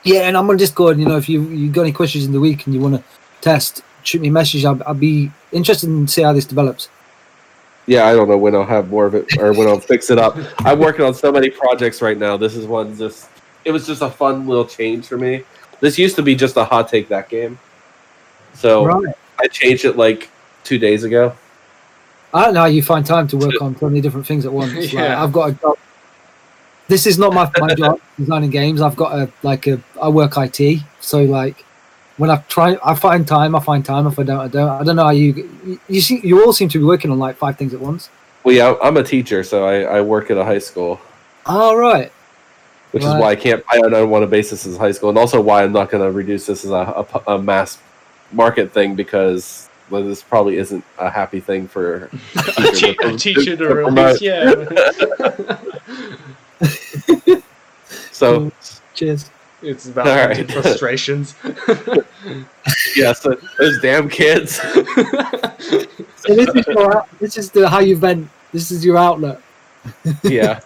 Yeah, and I'm on Discord. If you got any questions in the week and you want to test, shoot me a message. I'll be interested in see how this develops. Yeah, I don't know when I'll have more of it or when I'll fix it up. I'm working on so many projects right now. This is one it was just a fun little change for me. This used to be just a hot take that game. So Right. I changed it like 2 days ago. I don't know how you find time to work on so many different things at once. Yeah. I've got a job. This is not my job designing games. I've got I work IT, so when I find time. If I don't, I don't. I don't know how you all seem to be working on like 5 things at once. Well, yeah, I'm a teacher, so I work at a high school. Oh, right. Which is why I don't want to base this as high school, and also why I'm not going to reduce this as a mass market thing, because this probably isn't a happy thing for a teacher to release. Yeah. So cheers. It's about frustrations. Yeah, so those damn kids. So this is how you vent. This is your outlet. Yeah.